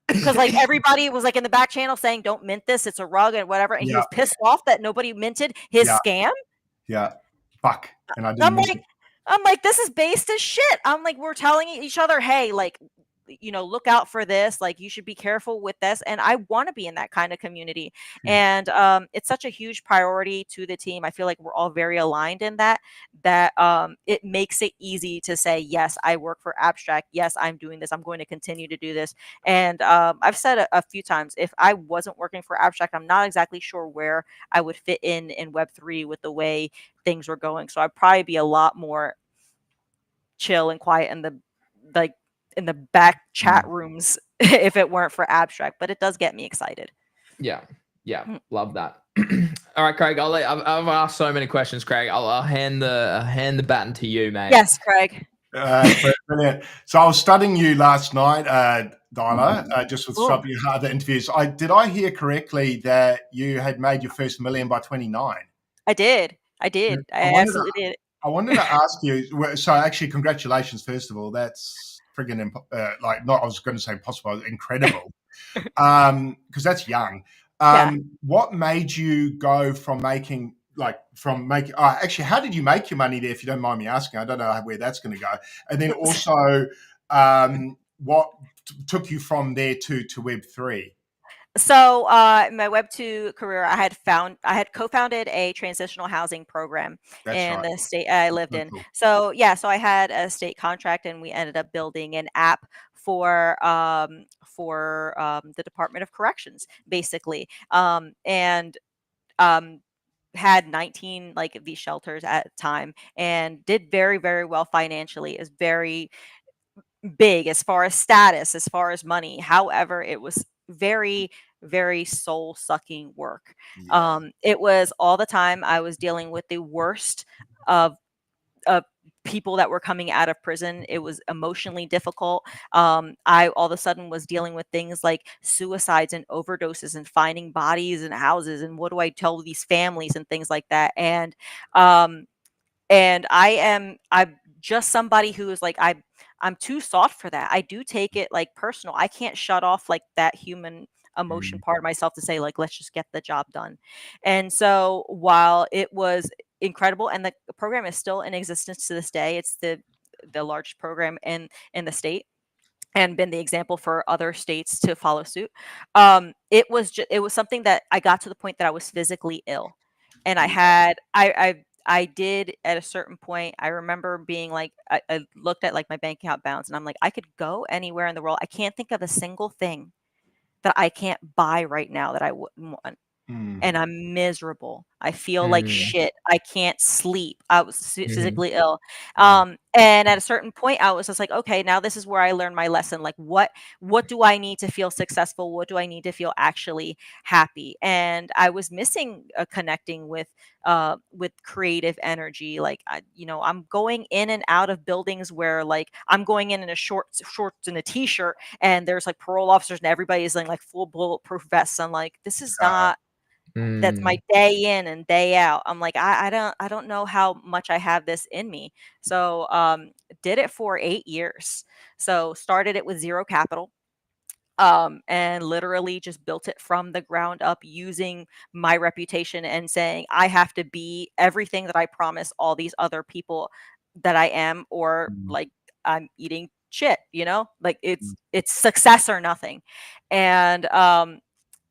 because like everybody was like in the back channel saying don't mint this, it's a rug and whatever, and he was pissed off that nobody minted his scam. Yeah, fuck. And I didn't. I'm like, this is based as shit. I'm like, we're telling each other, hey, like, you know, look out for this. Like, you should be careful with this. And I want to be in that kind of community. And it's such a huge priority to the team. I feel like we're all very aligned in that it makes it easy to say, yes, I work for Abstract. Yes, I'm doing this. I'm going to continue to do this. And I've said a few times, if I wasn't working for Abstract, I'm not exactly sure where I would fit in Web3 with the way things were going. So I'd probably be a lot more chill and quiet in the back chat rooms if it weren't for Abstract, but it does get me excited. Yeah, love that. All right, Craig, I've asked so many questions, Craig. I'll hand the baton to you, mate. Yes, Craig. Brilliant. So I was studying you last night, Daila, just with some of your other interviews. Did I hear correctly that you had made your first million by 29? I did. I absolutely did. I wanted to ask you. So actually, congratulations first of all. That's friggin' I was going to say impossible, incredible, because that's young. What made you go from making? Actually, how did you make your money there? If you don't mind me asking, I don't know where that's going to go. And then also, what took you from there to Web3? So my Web2 career, I had co-founded a transitional housing program in the state I lived in. Cool. So I had a state contract, and we ended up building an app for the Department of Corrections, basically, and had 19 like these shelters at the time, and did very, very well financially. Is very big as far as status, as far as money. However, it was very, very soul sucking work. It was all the time. I was dealing with the worst of people that were coming out of prison. It was emotionally difficult. I all of a sudden was dealing with things like suicides and overdoses and finding bodies in houses, and what do I tell these families and things like that. And I'm just somebody who is like, I'm too soft for that. I do take it like personal. I can't shut off like that human emotion part of myself to say like, let's just get the job done. And so while it was incredible, and the program is still in existence to this day, it's the largest program in the state, and been the example for other states to follow suit. It was something that I got to the point that I was physically ill, and I did at a certain point. I remember being like, I looked at like my bank account balance, and I'm like, I could go anywhere in the world. I can't think of a single thing that I can't buy right now that I wouldn't want. And I'm miserable. I feel like shit. I can't sleep. I was physically ill. And at a certain point, I was just like, okay, now this is where I learned my lesson. Like, what do I need to feel successful? What do I need to feel actually happy? And I was missing connecting with creative energy. Like, I'm going in and out of buildings where like I'm going in a shorts and a t-shirt, and there's like parole officers, and everybody's in like full bulletproof vests. I'm like, this is not. That's my day in and day out. I'm like, I don't know how much I have this in me. So did it for 8 years. So started it with zero capital. And literally just built it from the ground up, using my reputation and saying I have to be everything that I promise all these other people that I am, or like I'm eating shit, like it's success or nothing.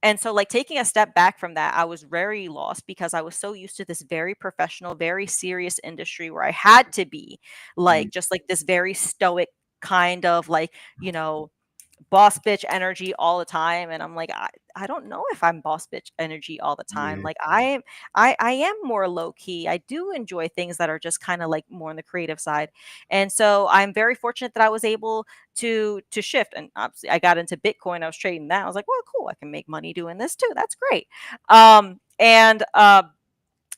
And so like taking a step back from that, I was very lost, because I was so used to this very professional, very serious industry where I had to be like just like this very stoic kind of like, boss bitch energy all the time. And I'm like, I don't know if I'm boss bitch energy all the time. Like I am more low key. I do enjoy things that are just kind of like more on the creative side. And so I'm very fortunate that I was able to shift. And obviously I got into Bitcoin. I was trading that. I was like, well, cool. I can make money doing this too. That's great.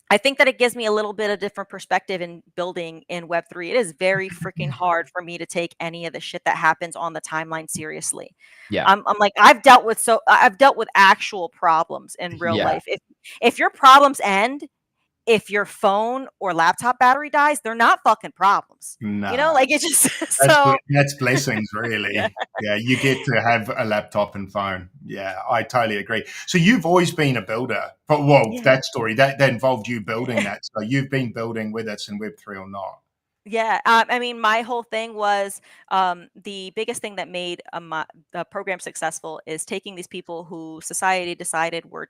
I think that it gives me a little bit of different perspective in building in Web3. It is very freaking hard for me to take any of the shit that happens on the timeline seriously. Yeah. I'm like, I've dealt with actual problems in real life. If your problems end if your phone or laptop battery dies, they're not fucking problems. No. You know, like it's just so that's blessings, really. Yeah. Yeah, you get to have a laptop and phone. Yeah, I totally agree. So you've always been a builder. But Yeah. that story that involved you building that. So you've been building with us in Web3 or not? Yeah, I mean, my whole thing was the biggest thing that made the program successful is taking these people who society decided were,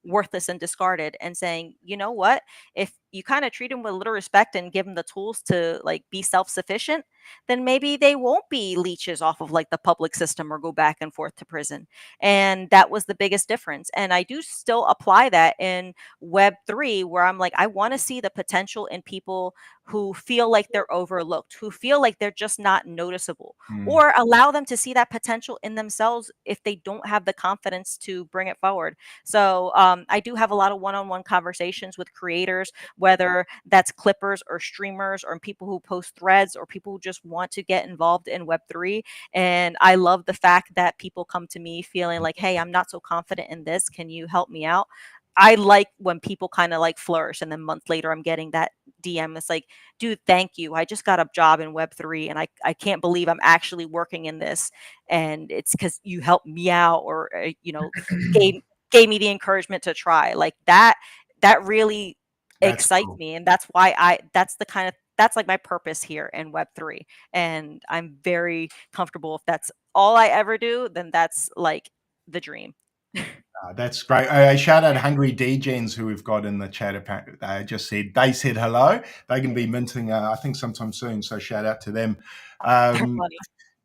worthless and discarded, and saying, you know what, if you kind of treat them with a little respect and give them the tools to like be self-sufficient, then maybe they won't be leeches off of like the public system or go back and forth to prison. And that was the biggest difference. And I do still apply that in Web3, where I'm like, I want to see the potential in people who feel like they're overlooked, who feel like they're just not noticeable, or allow them to see that potential in themselves if they don't have the confidence to bring it forward. So I do have a lot of one-on-one conversations with creators, whether that's clippers or streamers or people who post threads or people who just want to get involved in Web3. And I love the fact that people come to me feeling like, hey, I'm not so confident in this. Can you help me out? I like when people kind of like flourish and then months later I'm getting that DM. It's like, dude, thank you. I just got a job in Web3 and I can't believe I'm actually working in this. And it's because you helped me out, or, gave me the encouragement to try. Like that really That's excites cool. me. And that's why that's like my purpose here in Web3. And I'm very comfortable. If that's all I ever do, then that's like the dream. That's great. Shout out Hungry DJs who we've got in the chat. Just said they said hello. They can be minting, I think, sometime soon. So shout out to them.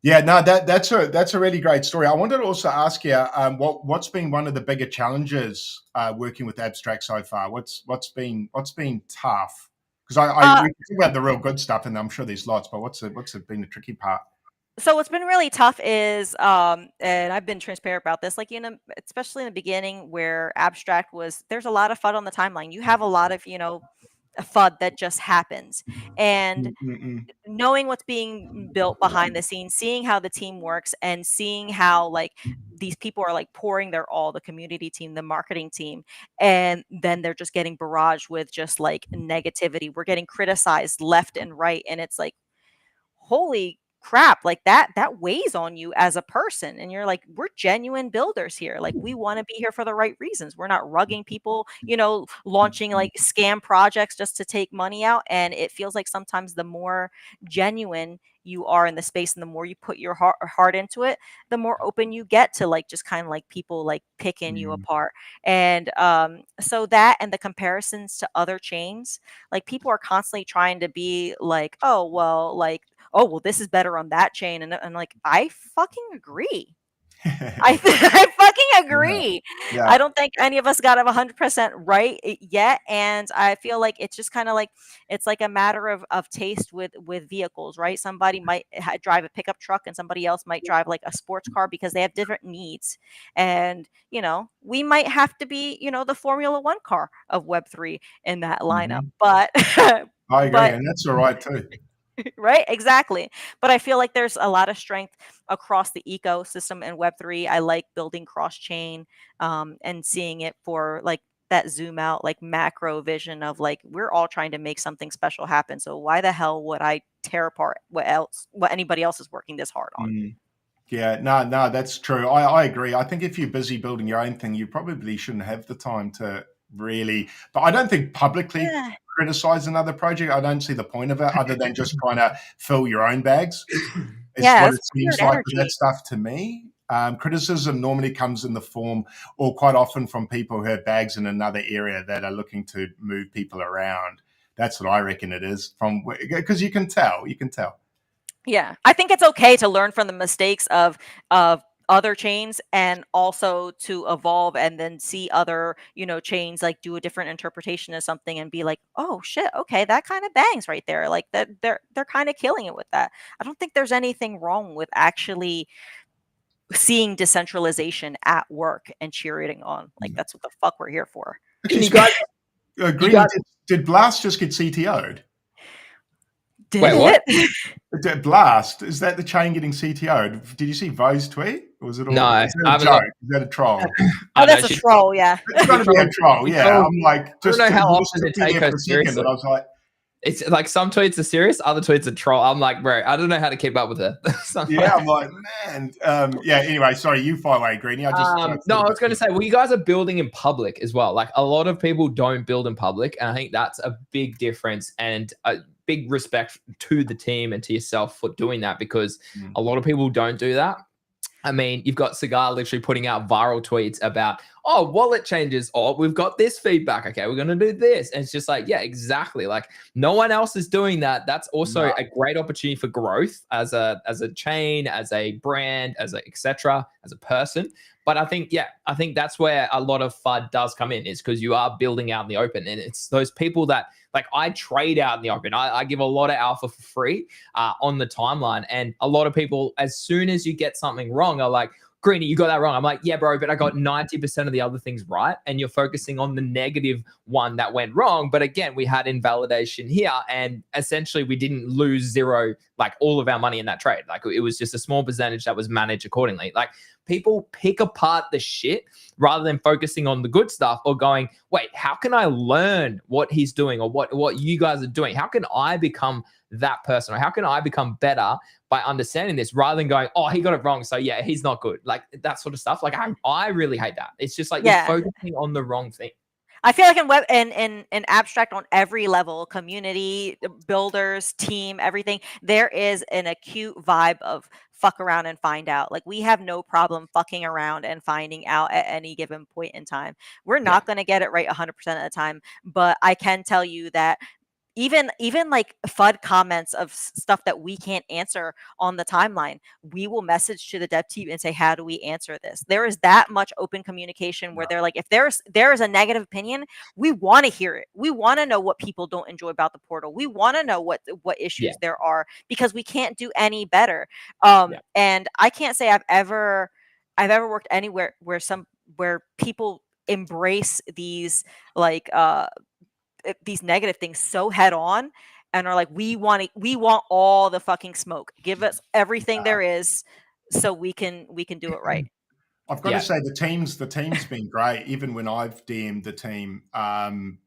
Yeah, no, that's a really great story. I wanted to also ask you, what's been one of the bigger challenges working with Abstract so far? What's been tough? Because I we think about the real good stuff, and I'm sure there's lots. But what's been the tricky part? So what's been really tough is, and I've been transparent about this, like, especially in the beginning where Abstract there's a lot of FUD on the timeline. You have a lot of, a FUD that just happens. And knowing what's being built behind the scenes, seeing how the team works, and seeing how like these people are like pouring their all, the community team, the marketing team, and then they're just getting barraged with just like negativity. We're getting criticized left and right. And it's like, holy crap, like that weighs on you as a person. And you're like, we're genuine builders here, like we want to be here for the right reasons. We're not rugging people, launching like scam projects just to take money out. And it feels like sometimes the more genuine you are in the space and the more you put your heart into it, the more open you get to like just kind of like people like picking you apart. And so that, and the comparisons to other chains, like people are constantly trying to be like, oh well, this is better on that chain. And like, I fucking agree. I fucking agree. Yeah. I don't think any of us got it 100% right yet. And I feel like it's just kind of like, it's like a matter of taste with vehicles, right? Somebody might drive a pickup truck and somebody else might drive like a sports car because they have different needs. And, we might have to be, the Formula One car of Web3 in that lineup. But I agree. And that's all right too. Right, exactly. But I feel like there's a lot of strength across the ecosystem in Web3. I like building cross-chain and seeing it for like that zoom out, like macro vision of like, we're all trying to make something special happen. So why the hell would I tear apart what anybody else is working this hard on? Yeah, no, that's true. I agree. I think if you're busy building your own thing, you probably shouldn't have the time to really, but I don't think publicly criticize another project. I don't see the point of it other than just trying to fill your own bags. It's what it seems like with that stuff to me. Criticism normally comes in the form, or quite often from people who have bags in another area that are looking to move people around. That's what I reckon it is, from because you can tell. Yeah, I think it's okay to learn from the mistakes of other chains, and also to evolve and then see other, chains like do a different interpretation of something and be like, oh shit, okay, that kind of bangs right there. Like that they're kind of killing it with that. I don't think there's anything wrong with actually seeing decentralization at work and cheering on. Like that's what the fuck we're here for. You guys, Greeny, did Blast just get CTO'd? Wait, what? Blast, is that the chain getting CTO'd? Did you see Vo's tweet? Was it all? No, Is that a joke? Is that a troll? Oh, that's a troll. Yeah, It's got to be a troll. Yeah, I'm like, I don't know how often they take her for a second, seriously. and I was like, it's like some tweets are serious, other tweets are troll. I'm like, bro, I don't know how to keep up with her. Yeah, I'm like, man. Yeah. Anyway, sorry, you fire away, Greeny. No, I was going to say, well, you guys are building in public as well. Like a lot of people don't build in public, and I think that's a big difference and a big respect to the team and to yourself for doing that, because a lot of people don't do that. I mean, you've got Cigar literally putting out viral tweets about, oh, wallet changes. Oh, we've got this feedback. Okay, we're going to do this. And it's just like, yeah, exactly. Like no one else is doing that. That's also a great opportunity for growth as a chain, as a brand, as a etc., as a person. But I think, I think that's where a lot of FUD does come in, is because you are building out in the open. And it's those people that, like, I trade out in the open. I give a lot of alpha for free on the timeline. And a lot of people, as soon as you get something wrong, are like, Greeny, you got that wrong. I'm like, yeah, bro, but I got 90% of the other things right. And you're focusing on the negative one that went wrong. But again, we had invalidation here. And essentially we didn't lose zero, like all of our money in that trade. Like it was just a small percentage that was managed accordingly. Like people pick apart the shit rather than focusing on the good stuff or going, wait, how can I learn what he's doing or what you guys are doing? How can I become that person? Or how can I become better by understanding this, rather than going, oh, he got it wrong, so yeah, he's not good. Like that sort of stuff. Like I really hate that. It's just like you're focusing on the wrong thing. I feel like in web and in abstract on every level, community, builders, team, everything, there is an acute vibe of fuck around and find out. Like we have no problem fucking around and finding out at any given point in time. We're not going to get it right 100% of the time, but I can tell you that even like FUD comments of stuff that we can't answer on the timeline, we will message to the dev team and say, how do we answer this? There is that much open communication where they're like, if there is a negative opinion, we want to hear it. We want to know what people don't enjoy about the portal. We want to know what issues there are, because we can't do any better. And I can't say I've ever worked anywhere where people embrace these like these negative things so head on and are like, we want all the fucking smoke. Give us everything there is so we can do it right. I've got to say the team's been great. Even when I've DM'd the team,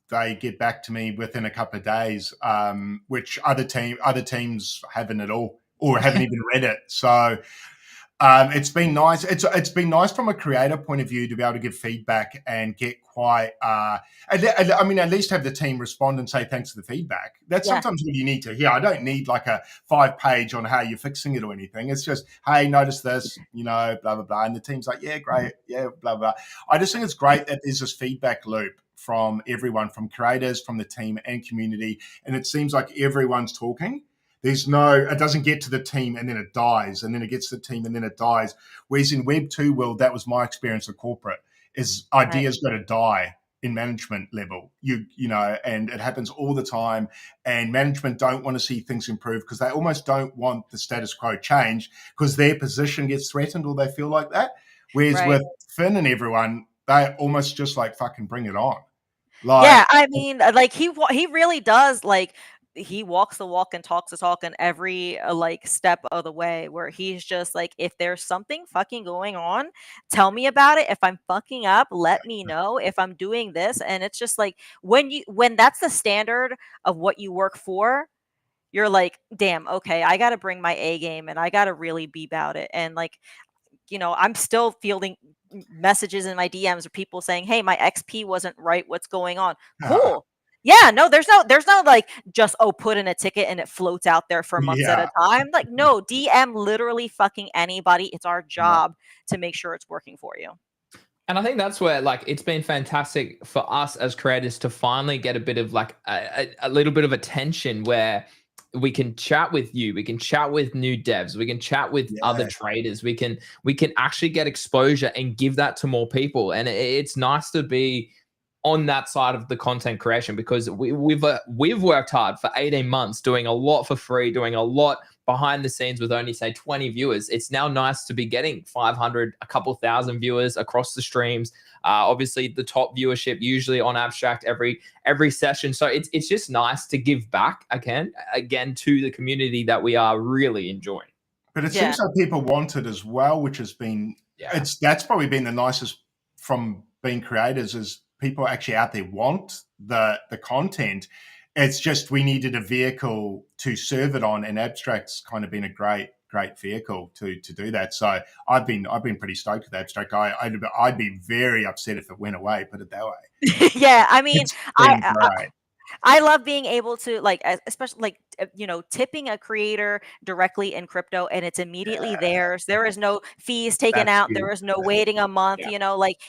they get back to me within a couple of days, which other teams haven't at all, or haven't even read it. So it's been nice. It's been nice from a creator point of view to be able to give feedback and get quite. I mean, at least have the team respond and say thanks for the feedback. That's sometimes what you need to hear. I don't need like a 5-page on how you're fixing it or anything. It's just, hey, notice this, blah blah blah, and the team's like, yeah, great, yeah, blah blah. I just think it's great that there's this feedback loop from everyone, from creators, from the team and community, and it seems like everyone's talking. It doesn't get to the team and then it dies, and then it gets to the team and then it dies. Whereas in Web 2 world, that was my experience of corporate, is ideas got to die in management level, and it happens all the time. And management don't want to see things improve because they almost don't want the status quo change because their position gets threatened, or they feel like that. Whereas with Finn and everyone, they almost just like fucking bring it on. Like, I mean, like he really does, like, he walks the walk and talks the talk in every like step of the way, where he's just like, if there's something fucking going on, tell me about it. If I'm fucking up, let me know. If I'm doing this, and it's just like when that's the standard of what you work for, you're like, damn, okay, I got to bring my A game and I got to really be about it. And like, I'm still fielding messages in my DMs of people saying, hey, my XP wasn't right. What's going on? Cool. Yeah, no, there's no like just, put in a ticket and it floats out there for months at a time. Like, no, DM literally fucking anybody. It's our job to make sure it's working for you. And I think that's where, like, it's been fantastic for us as creators to finally get a bit of like a little bit of attention where we can chat with you, we can chat with new devs, we can chat with other traders, we can actually get exposure and give that to more people. And it's nice to be on that side of the content creation, because we've worked hard for 18 months doing a lot for free, doing a lot behind the scenes with only say 20 viewers. It's now nice to be getting 500, a couple thousand viewers across the streams. Obviously the top viewership usually on Abstract every session. So it's just nice to give back again to the community that we are really enjoying. But it seems like people want it as well, which has been that's probably been the nicest from being creators, is people actually out there want the content. It's just we needed a vehicle to serve it on, and Abstract's kind of been a great vehicle to do that. So I've been pretty stoked with Abstract. I'd be very upset if it went away. Put it that way. Yeah, I mean, It's been great. I love being able to especially tipping a creator directly in crypto, and it's immediately theirs. There is no fees taken out. Huge. There is no waiting a month.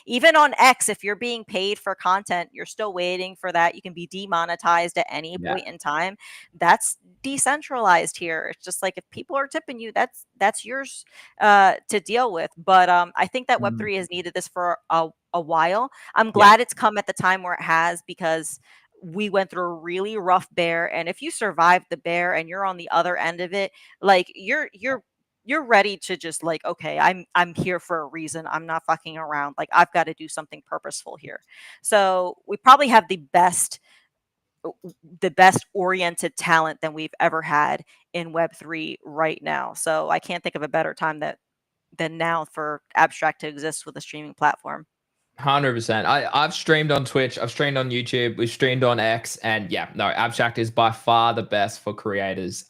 Even on X, if you're being paid for content, you're still waiting for that. You can be demonetized at any point in time. That's decentralized here. It's just like if people are tipping you, that's yours to deal with. But I think that Web3 has needed this for a while. I'm glad it's come at the time where it has, because we went through a really rough bear, and if you survive the bear and you're on the other end of it, like you're ready to just like, okay, I'm here for a reason. I'm not fucking around. Like I've got to do something purposeful here. So we probably have the best oriented talent than we've ever had in Web3 right now. So I can't think of a better time than now for Abstract to exist with a streaming platform. 100%. I've streamed on Twitch, I've streamed on YouTube, we've streamed on X, and Abstract is by far the best for creators,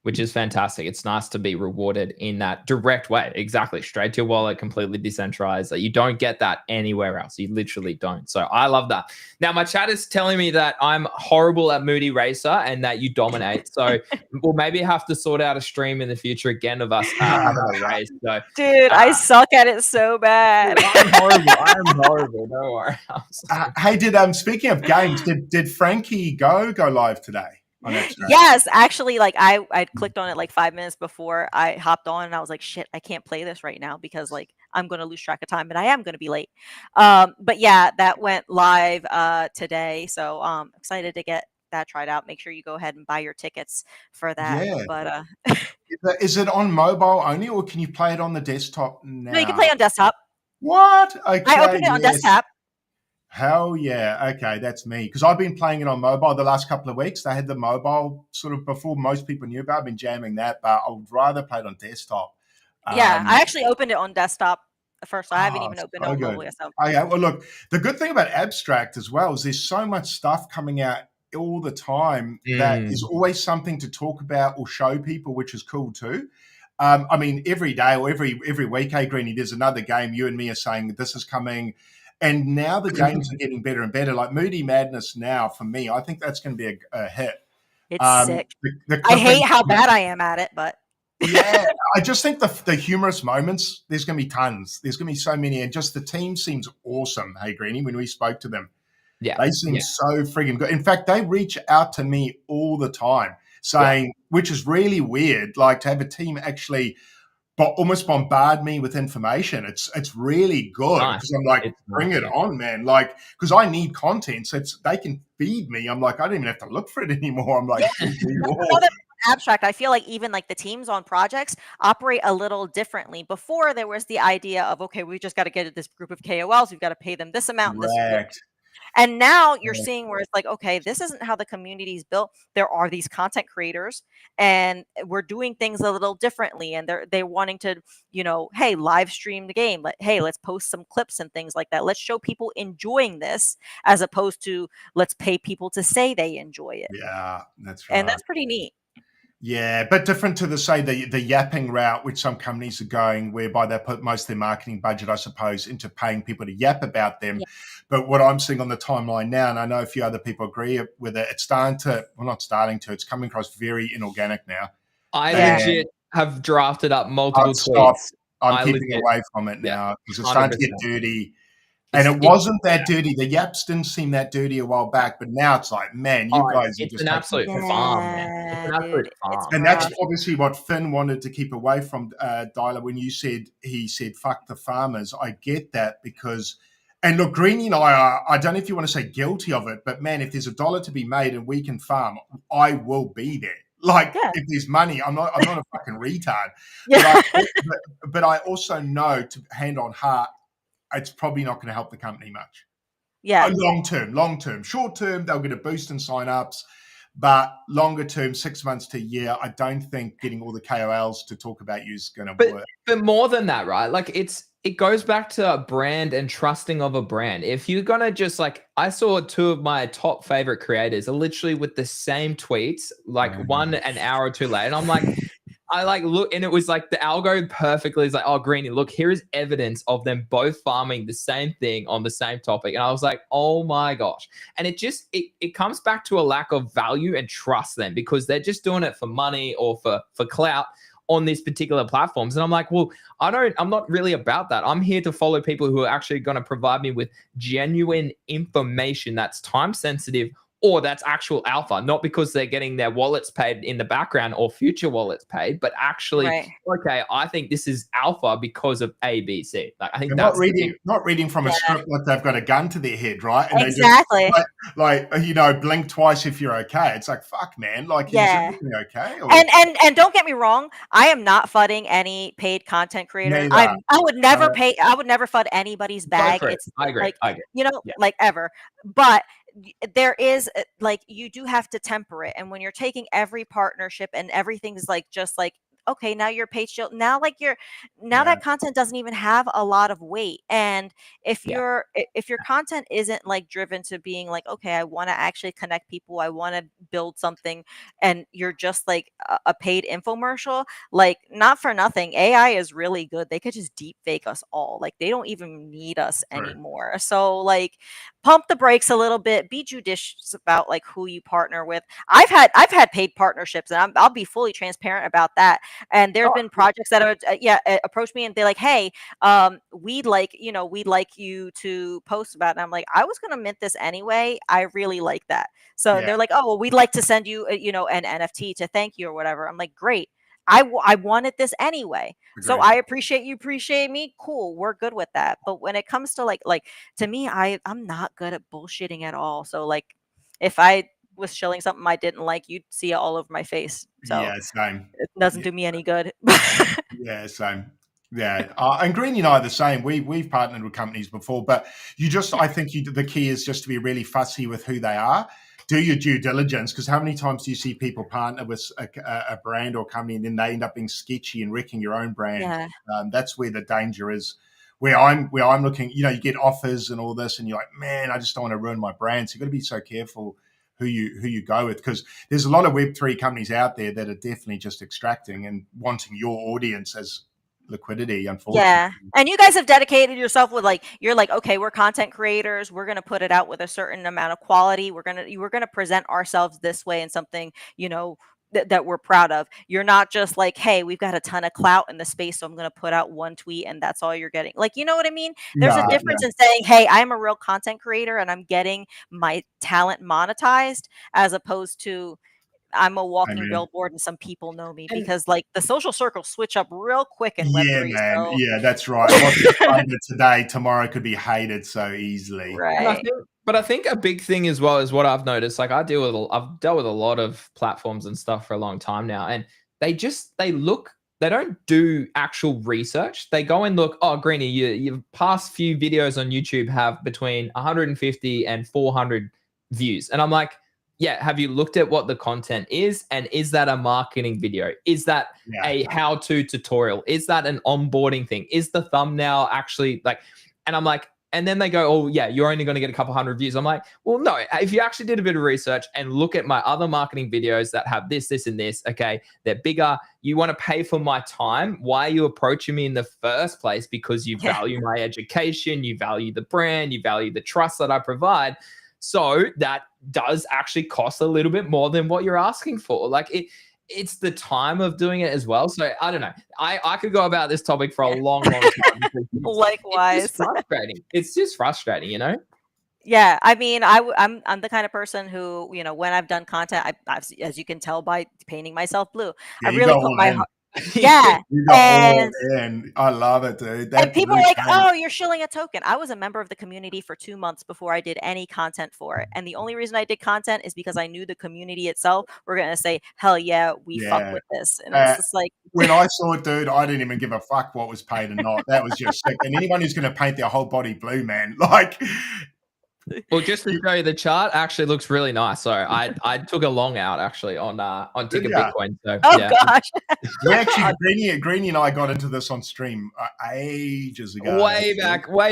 which is fantastic. It's nice to be rewarded in that direct way. Exactly. Straight to your wallet, completely decentralized. You don't get that anywhere else. You literally don't. So I love that. Now, my chat is telling me that I'm horrible at Moody Racer and that you dominate. So we'll maybe have to sort out a stream in the future again of us having a race. So, dude, I suck at it so bad. I'm horrible. I'm horrible. Don't worry. Hey, speaking of games, did Frankie go live today on Abstract? Yes, actually, I clicked on it like 5 minutes before I hopped on, and I was like, shit, I can't play this right now because I'm going to lose track of time, but I am going to be late. But yeah, that went live today, so excited to get that tried out. Make sure you go ahead and buy your tickets for that. Yeah. But is it on mobile only, or can you play it on the desktop now? No, you can play on desktop. What? Okay, I opened it on desktop. Hell yeah. Okay, that's me. Because I've been playing it on mobile the last couple of weeks. They had the mobile sort of before most people knew about it. I've been jamming that, but I would rather play it on desktop. Yeah, I actually opened it on desktop first. So I haven't even opened it on mobile yet. So. Okay, well, look, the good thing about Abstract as well is there's so much stuff coming out all the time that is always something to talk about or show people, which is cool too. I mean, every day or every week, hey, Greeny, there's another game. You and me are saying that this is coming. And now the games are getting better and better. Like Moody Madness now, for me, I think that's going to be a hit. It's sick. I hate how bad I am at it, but. Yeah, I just think the humorous moments, there's going to be tons. There's going to be so many. And just the team seems awesome, hey, Greeny, when we spoke to them. Yeah, they seem so friggin' good. In fact, they reach out to me all the time saying, which is really weird, like to have a team actually almost bombard me with information. It's really good because I'm like, bring it on, man. Like, because I need content, so they can feed me. I'm like, I don't even have to look for it anymore. I'm like, Abstract, I feel like even like the teams on projects operate a little differently. Before there was the idea of, okay, we just got to get this group of KOLs, we've got to pay them this amount. And now you're seeing where it's like, okay, this isn't how the community is built. There are these content creators, and we're doing things a little differently. And they're wanting to, hey, live stream the game. Hey, let's post some clips and things like that. Let's show people enjoying this, as opposed to let's pay people to say they enjoy it. Yeah, that's right. And that's pretty neat. Yeah, but different to the yapping route, which some companies are going, whereby they put most of their marketing budget, I suppose, into paying people to yap about them. Yeah. But what I'm seeing on the timeline now, and I know a few other people agree with it, it's it's coming across very inorganic now. I legit have drafted up multiple tweets. I'm keeping away from it now because it's starting to get dirty. And it wasn't that dirty. The yaps didn't seem that dirty a while back, but now it's like, man, you guys are it's just an absolute farm, man. It's an absolute farm. And that's obviously what Finn wanted to keep away from Daila when he said, fuck the farmers. I get that because, and look, Greeny and I are, I don't know if you want to say guilty of it, but man, if there's $1 to be made and we can farm, I will be there. Like, if there's money, I'm not a fucking retard. But I also know, to hand on heart, it's probably not going to help the company much. Yeah. Long term. Short term, they'll get a boost in sign-ups. But longer term, 6 months to a year, I don't think getting all the KOLs to talk about you is going to work. But more than that, right? Like it goes back to a brand and trusting of a brand. If you're gonna just like, I saw two of my top favorite creators are literally with the same tweets, like one an hour or two later, and I'm like, I like look, and it was like the algo perfectly is like, oh, Greeny, look, here is evidence of them both farming the same thing on the same topic. And I was like, oh my gosh. And it comes back to a lack of value and trust then, because they're just doing it for money or for clout on these particular platforms. And I'm like, well, I'm not really about that. I'm here to follow people who are actually going to provide me with genuine information that's time sensitive, or that's actual alpha, not because they're getting their wallets paid in the background or future wallets paid, but actually, okay, I think this is alpha because of A, B, C. Like, I think that's not reading from a script like they've got a gun to their head, right? And exactly. They just, like, blink twice if you're okay. It's like, fuck, man. Like, is everything okay? Or... And don't get me wrong, I am not fudding any paid content creator. I would never pay. I would never fud anybody's bag. It's I agree. Like, I agree. You know, like ever. But there is like, you do have to temper it, and when you're taking every partnership and everything's like just like, okay, now you're paid shield, now like that content doesn't even have a lot of weight. And if your content isn't like driven to being like, okay, I want to actually connect people, I want to build something, and you're just like a paid infomercial, like, not for nothing, AI is really good. They could just deep fake us all. Like, they don't even need us anymore. So like, pump the brakes a little bit, be judicious about like who you partner with. I've had paid partnerships, and I'll be fully transparent about that. And there's been projects that are approached me, and they're like, hey, we'd like you to post about it. And I'm like, I was gonna mint this anyway, I really like that. So they're like, oh, well, we'd like to send you an NFT to thank you or whatever. I'm like, great. I wanted this anyway. Agreed. So I appreciate you appreciate me. Cool, we're good with that. But when it comes to like to me, I'm not good at bullshitting at all. So like, if I was shilling something I didn't like, you'd see it all over my face. So same. It doesn't do me any good. Same. Yeah, and Greeny and I are the same. We've partnered with companies before, but I think the key is just to be really fussy with who they are. Do your due diligence, because how many times do you see people partner with a brand or company and then they end up being sketchy and wrecking your own brand? Yeah. That's where the danger is. Where I'm looking, you get offers and all this, and you're like, man, I just don't want to ruin my brand. So you've got to be so careful who you go with, because there's a lot of Web3 companies out there that are definitely just extracting and wanting your audience as liquidity, unfortunately. Yeah. And you guys have dedicated yourself with like, you're like, okay, we're content creators, we're going to put it out with a certain amount of quality, we're going to present ourselves this way in something that we're proud of. You're not just like, hey, we've got a ton of clout in the space, so I'm going to put out one tweet and that's all you're getting. Like, you know what I mean? There's a difference in saying, hey, I'm a real content creator and I'm getting my talent monetized, as opposed to I'm a walking billboard and some people know me, because like the social circles switch up real quick in Web3. Man. So. Yeah, that's right. What's today, tomorrow could be hated so easily. Right. But I think a big thing as well is what I've noticed. Like, I've dealt with a lot of platforms and stuff for a long time now, and they don't do actual research. They go and look, oh, Greeny, your past few videos on YouTube have between 150 and 400 views. And I'm like, yeah, have you looked at what the content is? And is that a marketing video? Is that a how-to tutorial? Is that an onboarding thing? Is the thumbnail actually like, and I'm like, and then they go, oh yeah, you're only going to get a couple hundred views. I'm like, well, no, if you actually did a bit of research and look at my other marketing videos that have this, and this, okay, they're bigger. You want to pay for my time. Why are you approaching me in the first place? Because you value my education, you value the brand, you value the trust that I provide. So that does actually cost a little bit more than what you're asking for. Like it's the time of doing it as well. So I don't know. I could go about this topic for a long time. Likewise. It's frustrating. It's just frustrating, Yeah, I mean, I'm the kind of person who, when I've done content, I've, as you can tell by painting myself blue, I really put my heart. Yeah, and I love it, dude. And people are like, "Oh, you're shilling a token." I was a member of the community for 2 months before I did any content for it, and the only reason I did content is because I knew the community itself were gonna say, "Hell yeah, we fuck with this." And it's just like, when I saw it, dude, I didn't even give a fuck what was paid or not. That was just sick. And anyone who's gonna paint their whole body blue, man, like. Well, just to show you, the chart actually looks really nice. So I took a long out actually on Ticker Bitcoin. So Oh yeah. gosh. We actually, Greeny and I got into this on stream ages ago. Way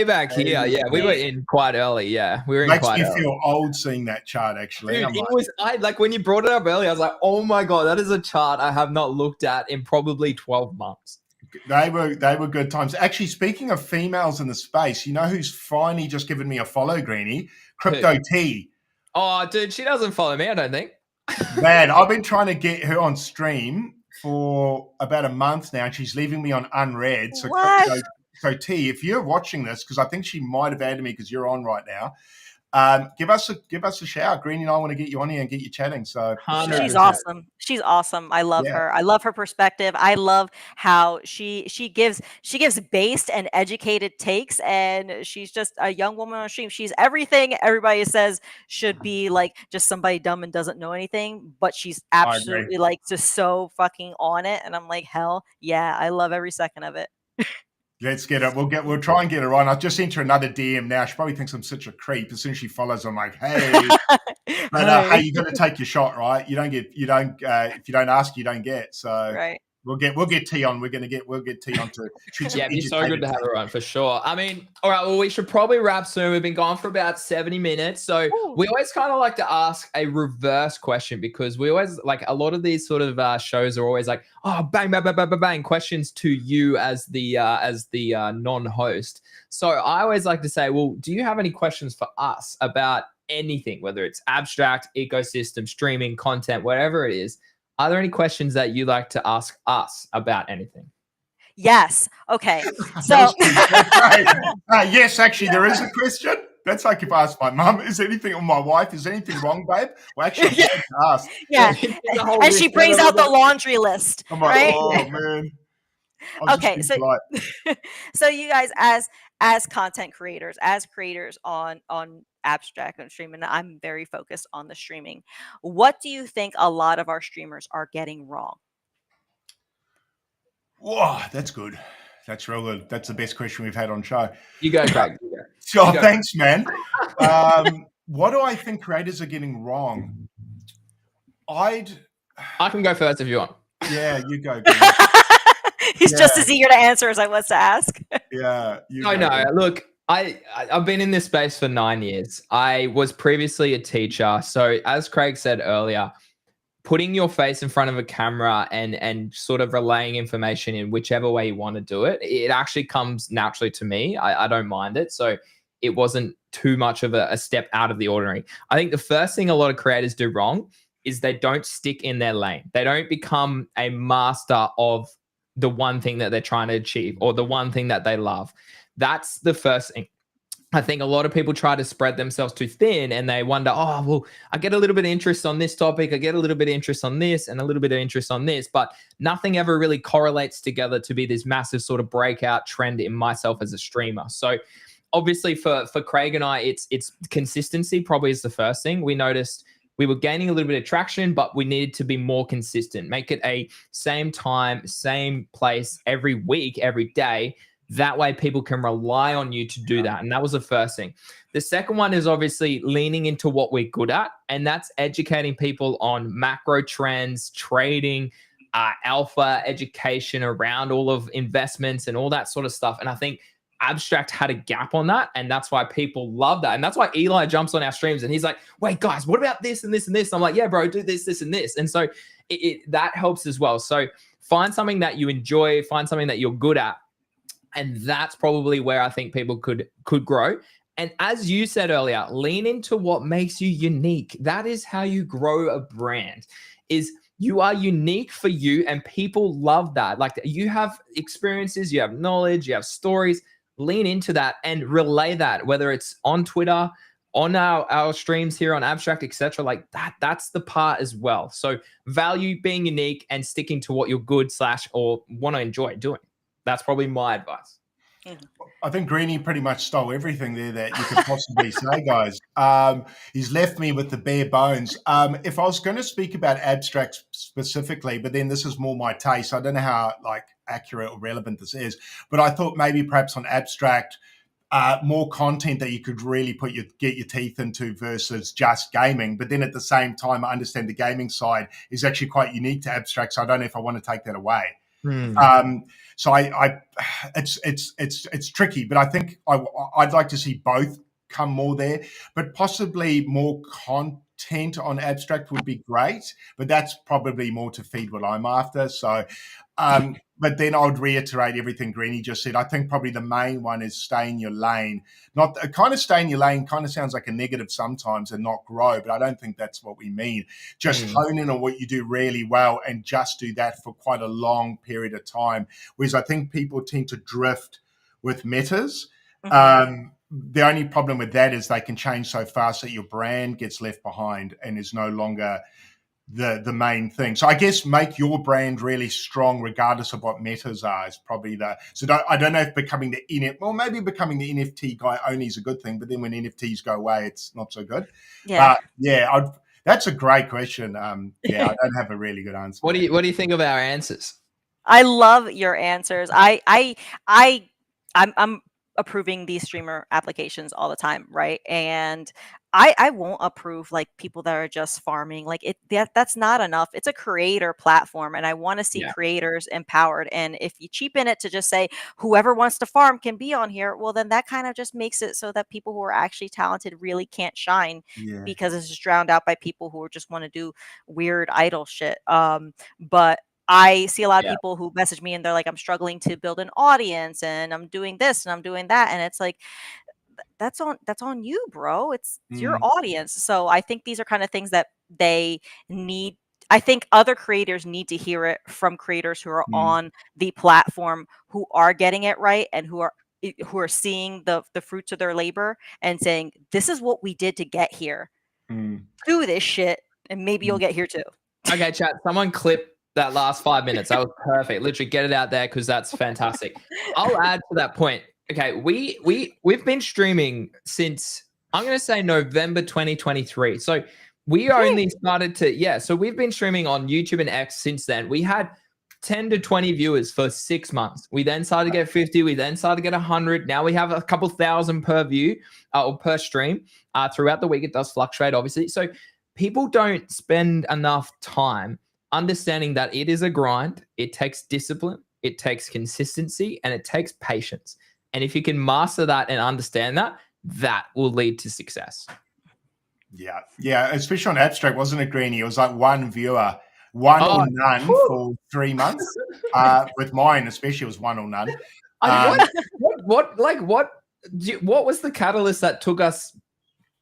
back here. Yeah, we were in quite early. Yeah, we were in Makes quite me early. feel old seeing that chart, actually. Dude, I like when you brought it up earlier, I was like, oh my God, that is a chart I have not looked at in probably 12 months. They were good times. Actually, speaking of females in the space, you know who's finally just given me a follow, Greeny? Crypto T. Oh, dude, she doesn't follow me, I don't think. Man, I've been trying to get her on stream for about a month now, and she's leaving me on unread. So, Crypto T, if you're watching this, because I think she might have added me because you're on right now, give us a shout. Greeny and I want to get you on here and get you chatting. So 100%. She's awesome. She's awesome. I love her. I love her perspective. I love how she gives based and educated takes, and she's just a young woman on stream. She's everything everybody says should be, like just somebody dumb and doesn't know anything, but she's absolutely like just so fucking on it. And I'm like, hell yeah, I love every second of it. Let's get it. We'll try and get her on. I've just sent her another DM now. She probably thinks I'm such a creep. As soon as she follows, I'm like, hey, but, hey, you got to take your shot, right? If you don't ask, you don't get. So we'll get T on. We'll get T on to shoot some. Yeah, it'd be so good to have her on for sure. I mean, all right, well, we should probably wrap soon. We've been gone for about 70 minutes. So we always kind of like to ask a reverse question, because we always like a lot of these sort of shows are always like, oh, bang, bang, bang, bang, bang, bang, questions to you as the non-host. So I always like to say, well, do you have any questions for us about anything, whether it's abstract, ecosystem, streaming, content, whatever it is? Are there any questions that you like to ask us about anything? Yes. Okay. So yes, actually, there is a question. That's like if I ask my mum, is anything, or my wife, is anything wrong, babe? Well, actually, I had to ask. Yeah. And she brings out the laundry list. I'm like, right? oh man. Okay, so you guys as content creators, as creators on abstract and streaming, I'm very focused on the streaming. What do you think a lot of our streamers are getting wrong? Whoa, that's good. That's real good. That's the best question we've had on show. You go, Craig. So thanks, man. What do I think creators are getting wrong? I can go first if you want. Yeah, you go. He's just as eager to answer as I was to ask. Yeah. No. Look, I've been in this space for 9 years. I was previously a teacher. So as Craig said earlier, putting your face in front of a camera and sort of relaying information in whichever way you want to do it, it actually comes naturally to me. I don't mind it. So it wasn't too much of a step out of the ordinary. I think the first thing a lot of creators do wrong is they don't stick in their lane. They don't become a master of the one thing that they're trying to achieve or the one thing that they love. That's the first thing. I think a lot of people try to spread themselves too thin, and they wonder, oh, well, I get a little bit of interest on this topic. I get a little bit of interest on this and a little bit of interest on this, but nothing ever really correlates together to be this massive sort of breakout trend in myself as a streamer. So obviously for Craig and I, it's consistency probably is the first thing. We noticed we were gaining a little bit of traction, but we needed to be more consistent. Make it a same time, same place every week, every day. That way people can rely on you to do that. And that was the first thing. The second one is obviously leaning into what we're good at. And that's educating people on macro trends, trading, alpha education around all of investments and all that sort of stuff. And I think Abstract had a gap on that, and that's why people love that. And that's why Eli jumps on our streams and he's like, wait guys, what about this and this and this? I'm like, yeah bro, do this, this and this. And so that helps as well. So find something that you enjoy, find something that you're good at, and that's probably where I think people could grow. And as you said earlier, lean into what makes you unique. That is how you grow a brand. Is you are unique for you, and people love that. Like, you have experiences, you have knowledge, you have stories. Lean into that and relay that, whether it's on Twitter, on our streams here on Abstract, etc. Like that's the part as well. So value being unique and sticking to what you're good / or want to enjoy doing. That's probably my advice. I think Greeny pretty much stole everything there that you could possibly say, guys. He's left me with the bare bones. If I was going to speak about abstract specifically, but then this is more my taste. I don't know how accurate or relevant this is, but I thought maybe perhaps on abstract, more content that you could really get your teeth into versus just gaming. But then at the same time, I understand the gaming side is actually quite unique to abstract. So I don't know if I want to take that away. So it's tricky, but I think I'd like to see both come more there, but possibly more content on abstract would be great, but that's probably more to feed what I'm after. So but then I would reiterate everything Greeny just said. I think probably the main one is stay in your lane. Not kind of stay in your lane kind of sounds like a negative sometimes and not grow, but I don't think that's what we mean. Just hone in on what you do really well and just do that for quite a long period of time. Whereas I think people tend to drift with metas. The only problem with that is they can change so fast that your brand gets left behind and is no longer the main thing. So I guess make your brand really strong regardless of what metas are is probably I don't know if becoming maybe becoming the NFT guy only is a good thing, but then when NFTs go away, it's not so good. But that's a great question. I don't have a really good answer. What do you think of our answers? I love your answers. I'm approving these streamer applications all the time, right? And I won't approve like people that are just farming. Like that's not enough. It's a creator platform, and I want to see creators empowered. And if you cheapen it to just say whoever wants to farm can be on here, well, then that kind of just makes it so that people who are actually talented really can't shine because it's just drowned out by people who just want to do weird idle shit. But I see a lot of people who message me and they're like, I'm struggling to build an audience and I'm doing this and I'm doing that. And it's like, that's on you, bro. It's your audience. So I think these are kind of things that they need. I think other creators need to hear it from creators who are on the platform, who are getting it right and who are seeing the fruits of their labor and saying, this is what we did to get here. Do this shit and maybe you'll get here too. Okay, chat. Someone clip that last 5 minutes. That was perfect. Literally get it out there because that's fantastic. I'll add to that point. Okay, we've been streaming since, I'm going to say, November 2023. So we only started to, so we've been streaming on YouTube and X since then. We had 10 to 20 viewers for 6 months. We then started to get 50. We then started to get 100. Now we have a couple thousand per view or per stream throughout the week. It does fluctuate, obviously. So people don't spend enough time understanding that it is a grind. It takes discipline, it takes consistency, and it takes patience. And if you can master that and understand that, that will lead to success. Yeah, especially on abstract, wasn't it, Greeny? It was like one viewer, or none for 3 months. With mine, especially, it was one or none. What was the catalyst that took us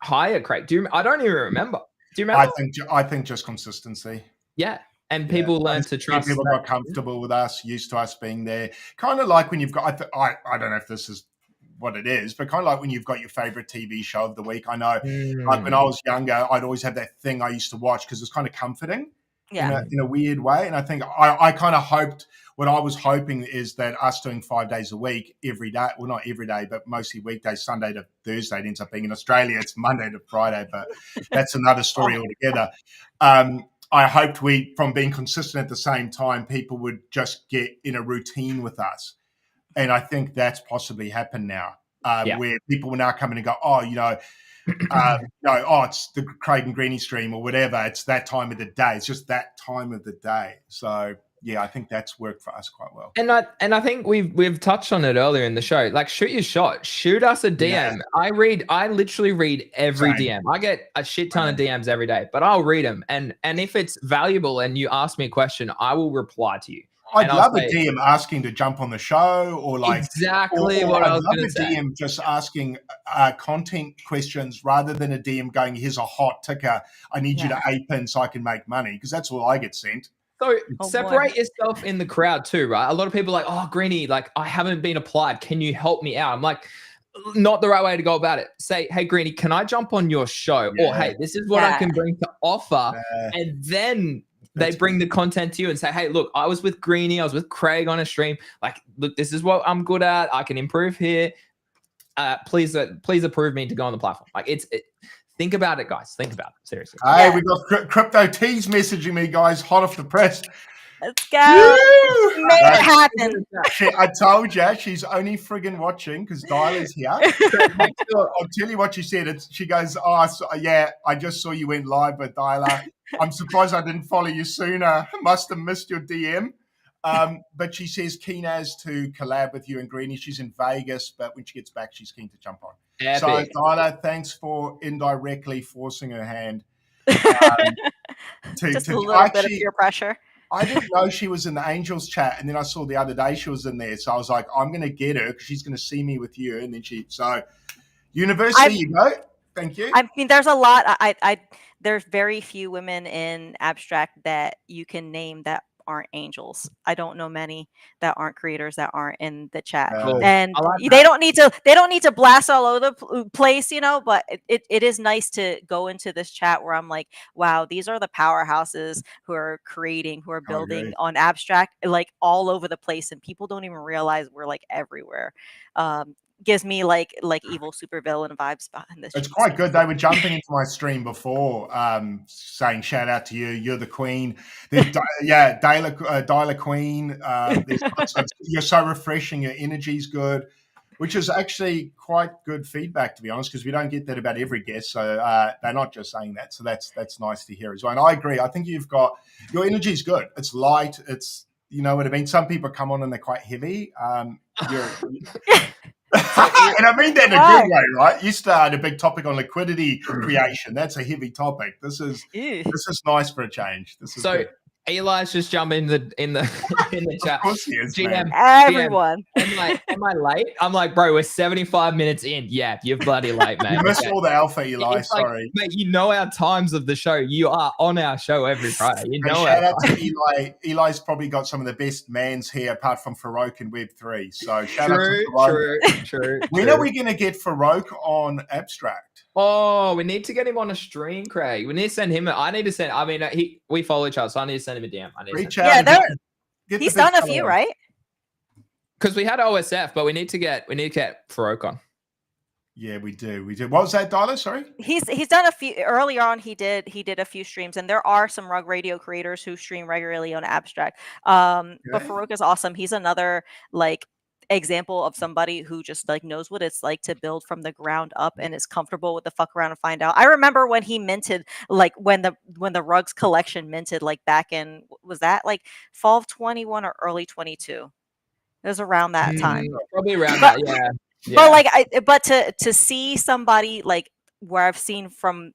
higher, Craig? I don't even remember. Do you remember? I think just consistency. Yeah. And people learn to trust. People got comfortable with us, used to us being there. Kind of like when you've got, I don't know if this is what it is, but kind of like when you've got your favorite TV show of the week. I know, like when I was younger, I'd always have that thing I used to watch because it's kind of comforting in a weird way. And I think I kind of hoped, what I was hoping is that us doing 5 days a week, every day, well, not every day, but mostly weekdays, Sunday to Thursday, it ends up being in Australia. It's Monday to Friday, but that's another story altogether. I hoped from being consistent at the same time, people would just get in a routine with us. And I think that's possibly happened now, where people will now come in and go, it's the Craig and Greeny stream or whatever. It's that time of the day. It's just that time of the day. So, yeah, I think that's worked for us quite well. And I think we've touched on it earlier in the show. Like, shoot your shot. Shoot us a DM. Yeah. I literally read every DM. I get a shit ton of DMs every day, but I'll read them. And if it's valuable and you ask me a question, I will reply to you. I'd love a DM asking to jump on the show, or like exactly what I was going to say. I'd love a DM just asking content questions rather than a DM going, "Here's a hot ticker. I need you to ape in so I can make money," because that's all I get sent. So separate yourself in the crowd too, right? A lot of people are like, "Oh, Greeny, like I haven't been applied. Can you help me out?" I'm like, not the right way to go about it. Say, "Hey, Greeny, can I jump on your show?" Or, "Hey, this is what I can bring to offer," and then they bring the content to you and say, "Hey, look, I was with Greeny, I was with Craig on a stream. Like, look, this is what I'm good at. I can improve here. Please approve me to go on the platform." Like, think about it, guys. Think about it seriously. Hey, we got Crypto T's messaging me, guys, hot off the press. Let's go. Make it happen. I told you she's only friggin' watching because Daila's here. I'll tell you what she said. She goes, "Oh, yeah, I just saw you went live with Daila. I'm surprised I didn't follow you sooner. Must have missed your DM." But she says keen as to collab with you and Greeny. She's in Vegas, but when she gets back, she's keen to jump on. Epic. So Daila, thanks for indirectly forcing her hand. Just a little bit of peer pressure. I didn't know she was in the Angels chat, and then I saw the other day she was in there. So I was like, I'm going to get her because she's going to see me with you. And then university, you go. Thank you. I mean, there's a lot. There's very few women in abstract that you can name that aren't angels. I don't know many that aren't creators that aren't in the chat, and they don't need to blast all over the place, but it is nice to go into this chat where I'm like, wow, these are the powerhouses who are creating, who are building on abstract, like all over the place, and people don't even realize we're like everywhere. Gives me like evil supervillain vibes behind this. It's quite good. They were jumping into my stream before, saying shout out to you. You're the queen. Daila Queen. You're so refreshing. Your energy's good, which is actually quite good feedback, to be honest, because we don't get that about every guest. So they're not just saying that. So that's nice to hear as well. And I agree. I think your energy's good. It's light. It's, you know what I mean? Some people come on and they're quite heavy. And I mean that in a good way, right? You started a big topic on liquidity creation. That's a heavy topic. This is nice for a change. This is good. Eli's just jumping in the chat. Of course he is, GM, everyone. GM, am I late? I'm like, bro, we're 75 minutes in. Yeah, you're bloody late, man. You missed all the alpha, Eli. Sorry. Mate, you know our times of the show. You are on our show every Friday. Shout out to Eli. Eli's probably got some of the best mans here apart from Farouk and Web3. So shout out to Farouk. True. When are we going to get Farouk on Abstract? Oh, we need to get him on a stream, Craig. We need to send him. We follow each other, so I need to send him a DM. Reach out. He's done a few, right? Because we had OSF, but we need to get Farouk on. Yeah, we do. What was that, Daila? Sorry. He's done a few earlier on. He did a few streams, and there are some Rug Radio creators who stream regularly on Abstract. But Farouk is awesome. He's another example of somebody who just knows what it's like to build from the ground up and is comfortable with the fuck around and find out. I remember when he minted, when the Rugs collection minted, back in, was that fall of 21 or early 22? It was around that time. Probably around that, yeah. But to see somebody where I've seen from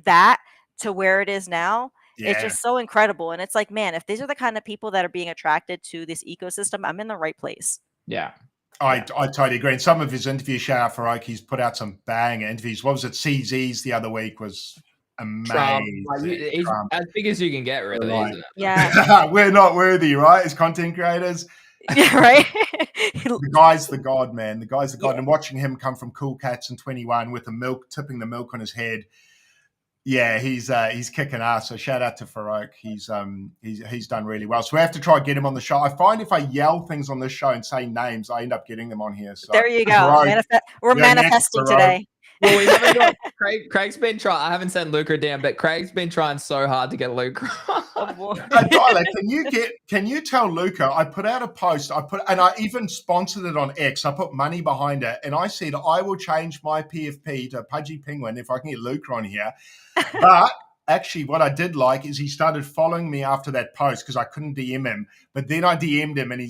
that to where it is now, it's just so incredible. And it's man, if these are the kind of people that are being attracted to this ecosystem, I'm in the right place. Yeah. I totally agree. And some of his interviews, shout out for Oak, he's put out some bang interviews. What was it? CZ's the other week was amazing. He's as big as you can get, really, isn't it? Yeah. We're not worthy, right? As content creators. Yeah, right. The guy's the god, man. The guy's the god. And watching him come from Cool Cats in 21 with tipping the milk on his head. Yeah, he's kicking ass. So shout out to Farouk. He's done really well. So we have to try and get him on the show. I find if I yell things on this show and say names, I end up getting them on here. So there you go. We're manifesting today. Well, we haven't got Craig's been trying. I haven't sent Luca down, but Craig's been trying so hard to get Luca. Daila, can you tell Luca? I put out a post. And I even sponsored it on X. I put money behind it, and I said I will change my PFP to Pudgy Penguin if I can get Luca on here. But actually, what I did like is he started following me after that post because I couldn't DM him. But then I DM'd him, and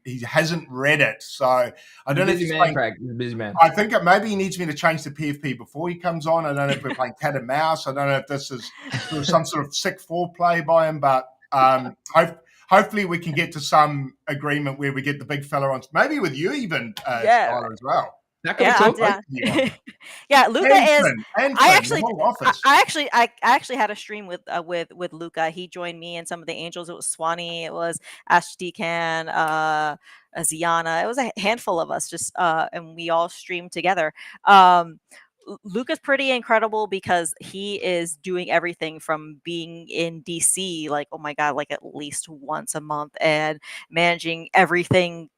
he hasn't read it. So I don't know if he's playing. Craig. He's a busy man. I think maybe he needs me to change the PFP before he comes on. I don't know if we're playing cat and mouse. I don't know if this is some sort of sick foreplay by him, but hopefully we can get to some agreement where we get the big fella on. Maybe with you even, Tyler, as well. Yeah, Luca is. I actually had a stream with Luca. He joined me and some of the angels. It was Swanee. It was Ash Decan, Ziana. It was a handful of us just, and we all streamed together. Luca's pretty incredible because he is doing everything from being in DC, oh my God, at least once a month, and managing everything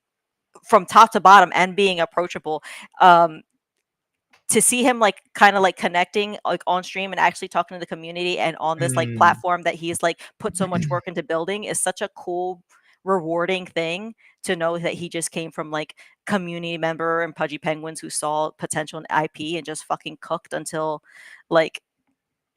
from top to bottom and being approachable. to see him like kind of like connecting like on stream and actually talking to the community and on this like platform that he's like put so much work into building is such a cool, rewarding thing to know that he just came from like community member and Pudgy Penguins who saw potential in IP and just fucking cooked until like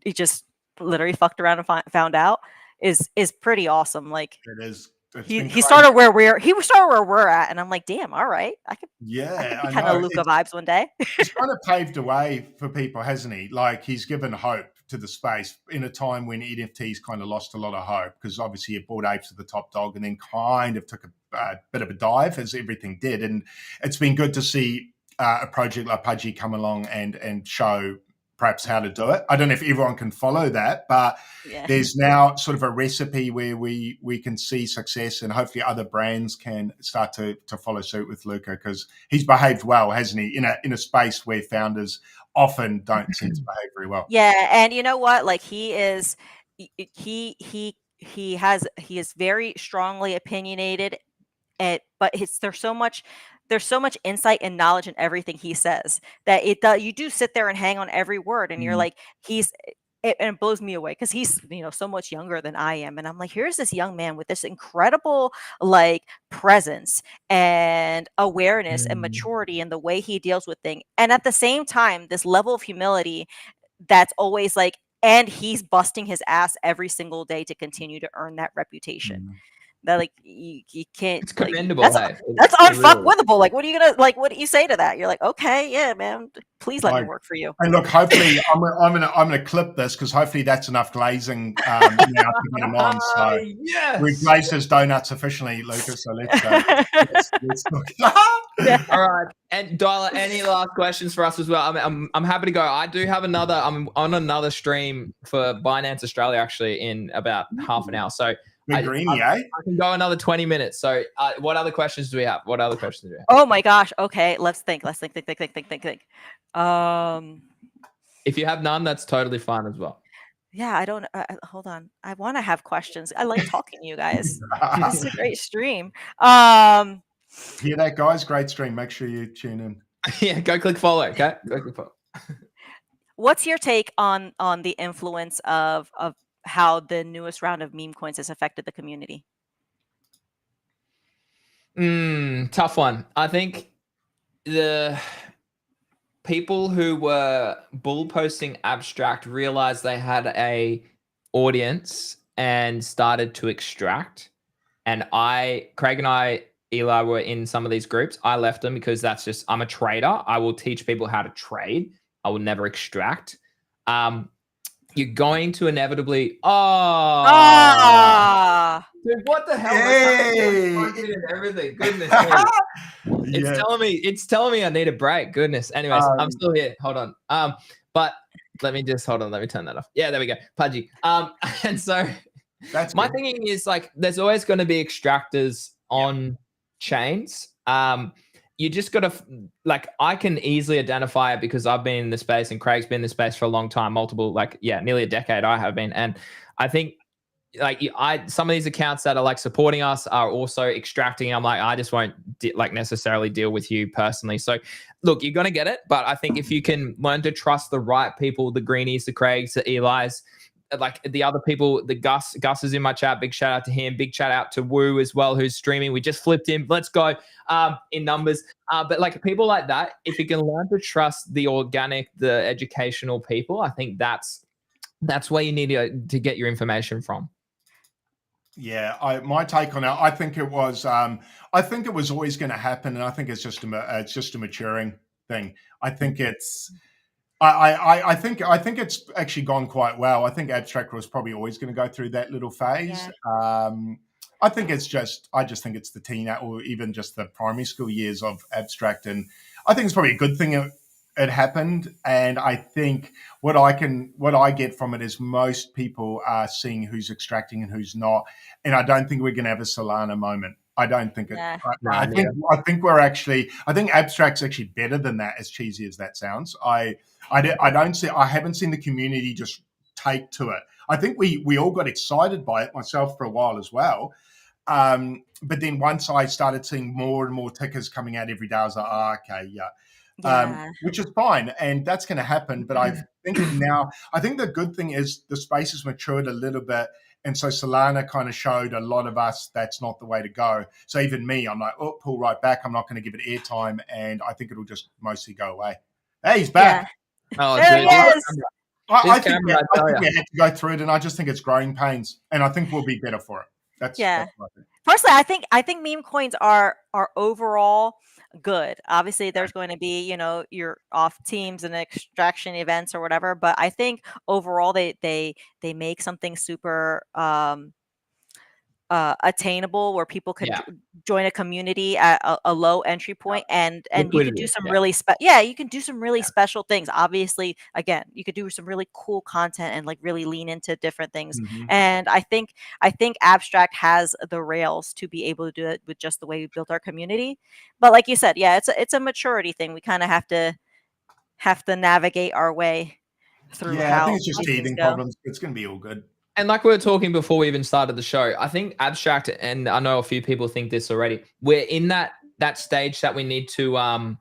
he just literally fucked around and found out is pretty awesome. Like it is. He started where we're at, and I'm like, damn, all right, I could be kind of Luca vibes one day. He's kind of paved the way for people, hasn't he? Like he's given hope to the space in a time when NFTs kind of lost a lot of hope because obviously it brought apes to the top dog and then kind of took a bit of a dive as everything did, and it's been good to see a project like Pudgy come along and show perhaps how to do it. I don't know if everyone can follow that, but there's now sort of a recipe where we can see success and hopefully other brands can start to follow suit with Luca because he's behaved well, hasn't he, in a space where founders often don't seem to behave very well. Yeah, and you know what? Like he is very strongly opinionated, but there's so much insight and knowledge in everything he says that you do sit there and hang on every word and you're like, and it blows me away because he's so much younger than I am, and I'm like, here's this young man with this incredible like presence and awareness and maturity in the way he deals with things, and at the same time this level of humility that's always like, and he's busting his ass every single day to continue to earn that reputation. That like you can't. It's commendable. Like, that's unfuckwithable. Like, what are you gonna like? What do you say to that? You're like, okay, yeah, man, please let me work for you. And look, hopefully, I'm gonna clip this because hopefully that's enough glazing now to get him on. So we've glazed his donuts efficiently, Lucas. So let's look. All right, and Daila, any last questions for us as well? I'm happy to go. I do have another. I'm on another stream for Binance Australia actually in about half an hour. So. Greeny, I can go another 20 minutes. So what other questions do we have? Oh my gosh. Okay. Let's think. Think. If you have none, that's totally fine as well. Yeah, I don't hold on. I want to have questions. I like talking to you guys. This is a great stream. Hear that, guys? Great stream. Make sure you tune in. Yeah, go click follow. Okay. Go click follow. What's your take on the influence of how the newest round of meme coins has affected the community? Tough one. I think the people who were bull posting abstract realized they had a audience and started to extract. And Craig and I, Eli, were in some of these groups. I left them because I'm a trader. I will teach people how to trade. I will never extract. You're going to inevitably. Dude, what the hell? Hey. And everything. Goodness. It's telling me I need a break. Goodness. Anyways, I'm still here. Hold on. But let me turn that off. Yeah, there we go. Pudgy. And so that's my thinking is like, there's always going to be extractors on chains. You just got to, like, I can easily identify it because I've been in the space and Craig's been in the space for a long time, nearly a decade I have been. And I think like some of these accounts that are like supporting us are also extracting. I'm like, I just won't necessarily deal with you personally. So look, you're going to get it. But I think if you can learn to trust the right people, the Greenies, the Craigs, the Eli's, like the other people, the Gus is in my chat. Big shout out to him. Big shout out to Woo as well, who's streaming. We just flipped him. Let's go in numbers. But like people like that, if you can learn to trust the organic, the educational people, I think that's where you need to get your information from. Yeah, my take on it, I think it was always going to happen, and I think it's just a maturing thing. I think it's. I think it's actually gone quite well. I think abstract was probably always going to go through that little phase. Yeah. I just think it's the teen or even just the primary school years of abstract, and I think it's probably a good thing it happened. And I think what I get from it is most people are seeing who's extracting and who's not, and I don't think we're going to have a Solana moment. I don't think it. Yeah. I think abstract's actually better than that. As cheesy as that sounds, I haven't seen the community just take to it. I think we all got excited by it, myself for a while as well. But then once I started seeing more and more tickers coming out every day, I was like, okay, yeah. which is fine, and that's going to happen. But I think the good thing is the space has matured a little bit, and so Solana kind of showed a lot of us that's not the way to go. So even me, I'm like, oh, pull right back. I'm not going to give it airtime, and I think it'll just mostly go away. Hey, he's back. Oh, there he is. I think we had to go through it, and I just think it's growing pains, and I think we'll be better for it. That's what I think. Personally, I think meme coins are overall good. Obviously, there's going to be, your off teams and extraction events or whatever, but I think overall they make something super attainable where people can join a community at a low entry point, and you can do some really you can do some really special things. Obviously, again, you could do some really cool content and like really lean into different things. And I think Abstract has the rails to be able to do it with just the way we built our community. But like you said, it's a maturity thing. We kind of have to navigate our way through. I think it's just teething problems. It's going to be all good. And like we were talking before we even started the show, I think Abstract, and I know a few people think this already, we're in that stage that we need to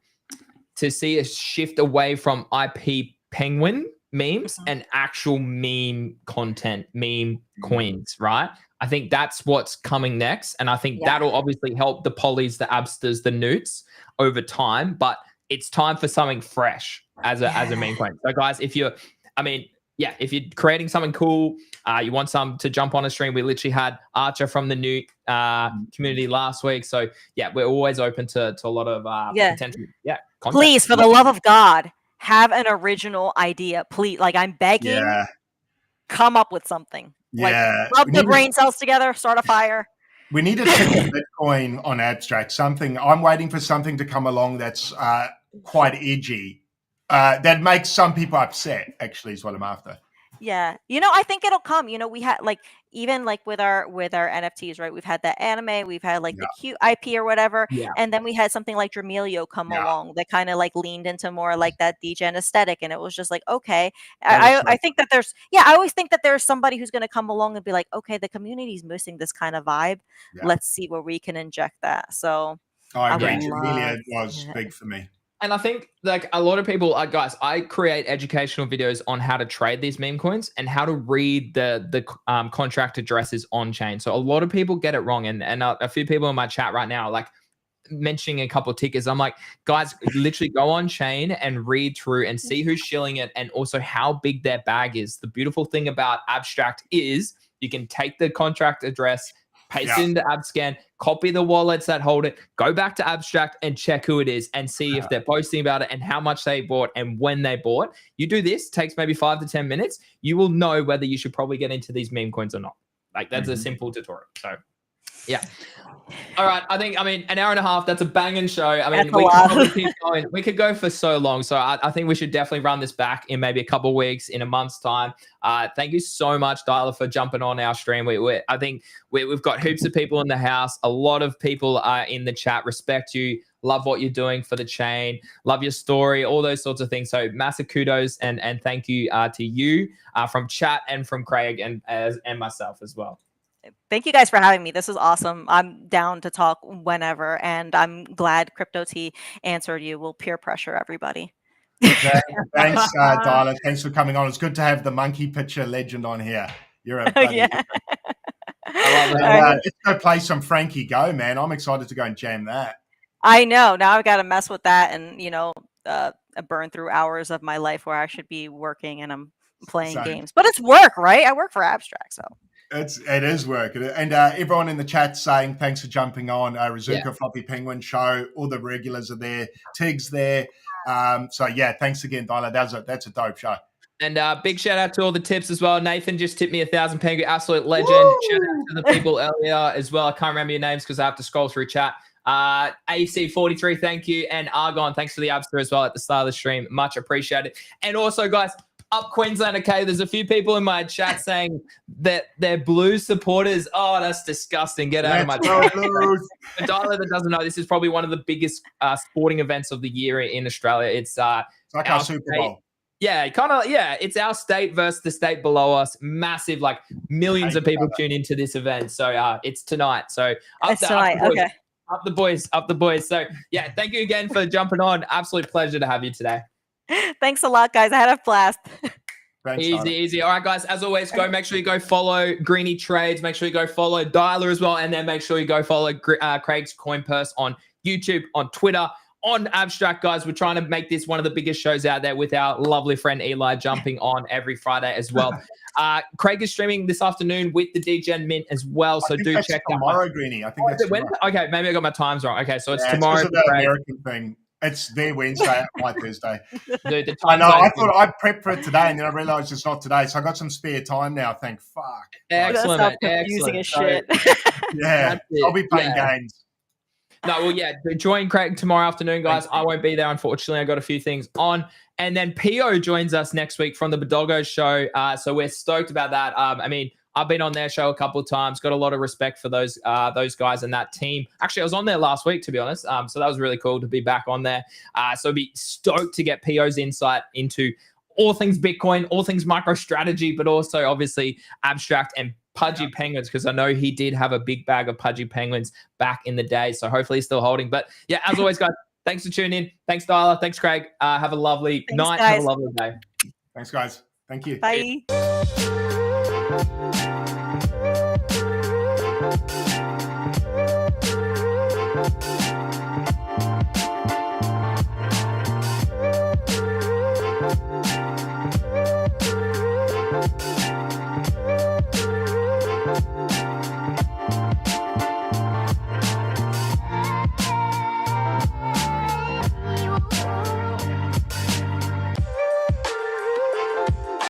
see a shift away from IP penguin memes and actual meme content, meme coins, right? I think that's what's coming next. And I think that'll obviously help the polys, the absters, the newts over time, but it's time for something fresh as a meme coin. So guys, if you're creating something cool, you want some to jump on a stream. We literally had Archer from the new community last week. So we're always open to a lot of potential. Yeah. Content. Please, for the love of God, have an original idea. Please, like I'm begging, come up with something. Yeah. Like, rub the brain cells together, start a fire. We need to take a Bitcoin on Abstract. Something I'm waiting for something to come along that's quite edgy. That makes some people upset, actually, is what I'm after. Yeah. I think it'll come. We had even with our NFTs, right? We've had that anime, we've had the cute IP or whatever. Yeah. And then we had something like Dramelio come along that kind of leaned into more like that degen aesthetic. And it was just okay. I think that I always think that there's somebody who's going to come along and be like, okay, the community's missing this kind of vibe. Yeah. Let's see where we can inject that. So I agree. Dramelio was big for me. And I think a lot of people, guys, I create educational videos on how to trade these meme coins and how to read the contract addresses on chain. So a lot of people get it wrong. And a few people in my chat right now are mentioning a couple of tickets. I'm like, guys, literally go on chain and read through and see who's shilling it and also how big their bag is. The beautiful thing about Abstract is you can take the contract address, paste it into AbScan, copy the wallets that hold it, go back to Abstract and check who it is and see if they're posting about it and how much they bought and when they bought. You do this, takes maybe 5 to 10 minutes. You will know whether you should probably get into these meme coins or not. That's a simple tutorial. So, yeah. All right. I mean, an hour and a half, that's a banging show. I mean, we could probably keep going. We could go for so long. So I think we should definitely run this back in maybe a couple of weeks, in a month's time. Thank you so much, Daila, for jumping on our stream. I think we've got heaps of people in the house. A lot of people are in the chat. Respect you. Love what you're doing for the chain. Love your story, all those sorts of things. So massive kudos and thank you to you from chat and from Craig and myself as well. Thank you guys for having me. This is awesome. I'm down to talk whenever, and I'm glad Crypto T answered you. We'll peer pressure everybody. Thanks, Daila. Thanks for coming on. It's good to have the monkey picture legend on here. You're a buddy. Yeah. I love it. Let's go play some Frankie Go, man. I'm excited to go and jam that. I know. Now I've got to mess with that and, burn through hours of my life where I should be working and I'm playing games. But it's work, right? I work for Abstract, so. It is work. And everyone in the chat saying thanks for jumping on. Razuka, Floppy Penguin Show, all the regulars are there. Tig's there. Thanks again, Daila. That's a dope show. And big shout out to all the tips as well. Nathan just tipped me 1,000 penguin, absolute legend. Woo! Shout out to the people earlier as well. I can't remember your names because I have to scroll through chat. AC43, thank you. And Argon, thanks for the abster as well at the start of the stream. Much appreciated. And also, guys, up Queensland, okay, there's a few people in my chat saying that they're Blues supporters. Oh, that's disgusting. Get out of my chat. For Daila that doesn't know, this is probably one of the biggest sporting events of the year in Australia. It's like our Super Bowl. Yeah, it's our state versus the state below us. Massive, millions of people tune into this event. So it's tonight. So it's tonight. Okay. Up the boys, up the boys. So yeah, thank you again for jumping on. Absolute pleasure to have you today. Thanks a lot, guys. I had a blast. Thanks, Easy. All right, guys. As always, make sure you go follow Greeny Trades. Make sure you go follow Daila as well, and then make sure you go follow Craig's Coin Purse on YouTube, on Twitter, on Abstract, guys. We're trying to make this one of the biggest shows out there with our lovely friend Eli jumping on every Friday as well. Craig is streaming this afternoon with the DGen Mint as well, so do check that tomorrow, Greeny. I think that's tomorrow. Okay, maybe I got my times wrong. Okay, so it's tomorrow. It's the American thing. It's their Wednesday, my Thursday. Dude, I know. I thought I'd prep for it today, and then I realised it's not today. So I got some spare time now. Thank fuck. Excellent, That's confusing as shit. Yeah, I'll be playing games. No, well, yeah, join Craig tomorrow afternoon, guys. I won't be there, unfortunately. I got a few things on. And then Pio joins us next week from the Badoggo show. So we're stoked about that. I mean, I've been on their show a couple of times. Got a lot of respect for those guys and that team. Actually, I was on there last week, to be honest. So that was really cool to be back on there. So be stoked to get Pio's insight into all things Bitcoin, all things MicroStrategy, but also obviously Abstract and Pudgy Penguins, because I know he did have a big bag of Pudgy Penguins back in the day. So hopefully he's still holding. But yeah, as always, guys, thanks for tuning in. Thanks, Daila. Thanks, Craig. Have a lovely night. Guys. Have a lovely day. Thanks, guys. Thank you. Bye.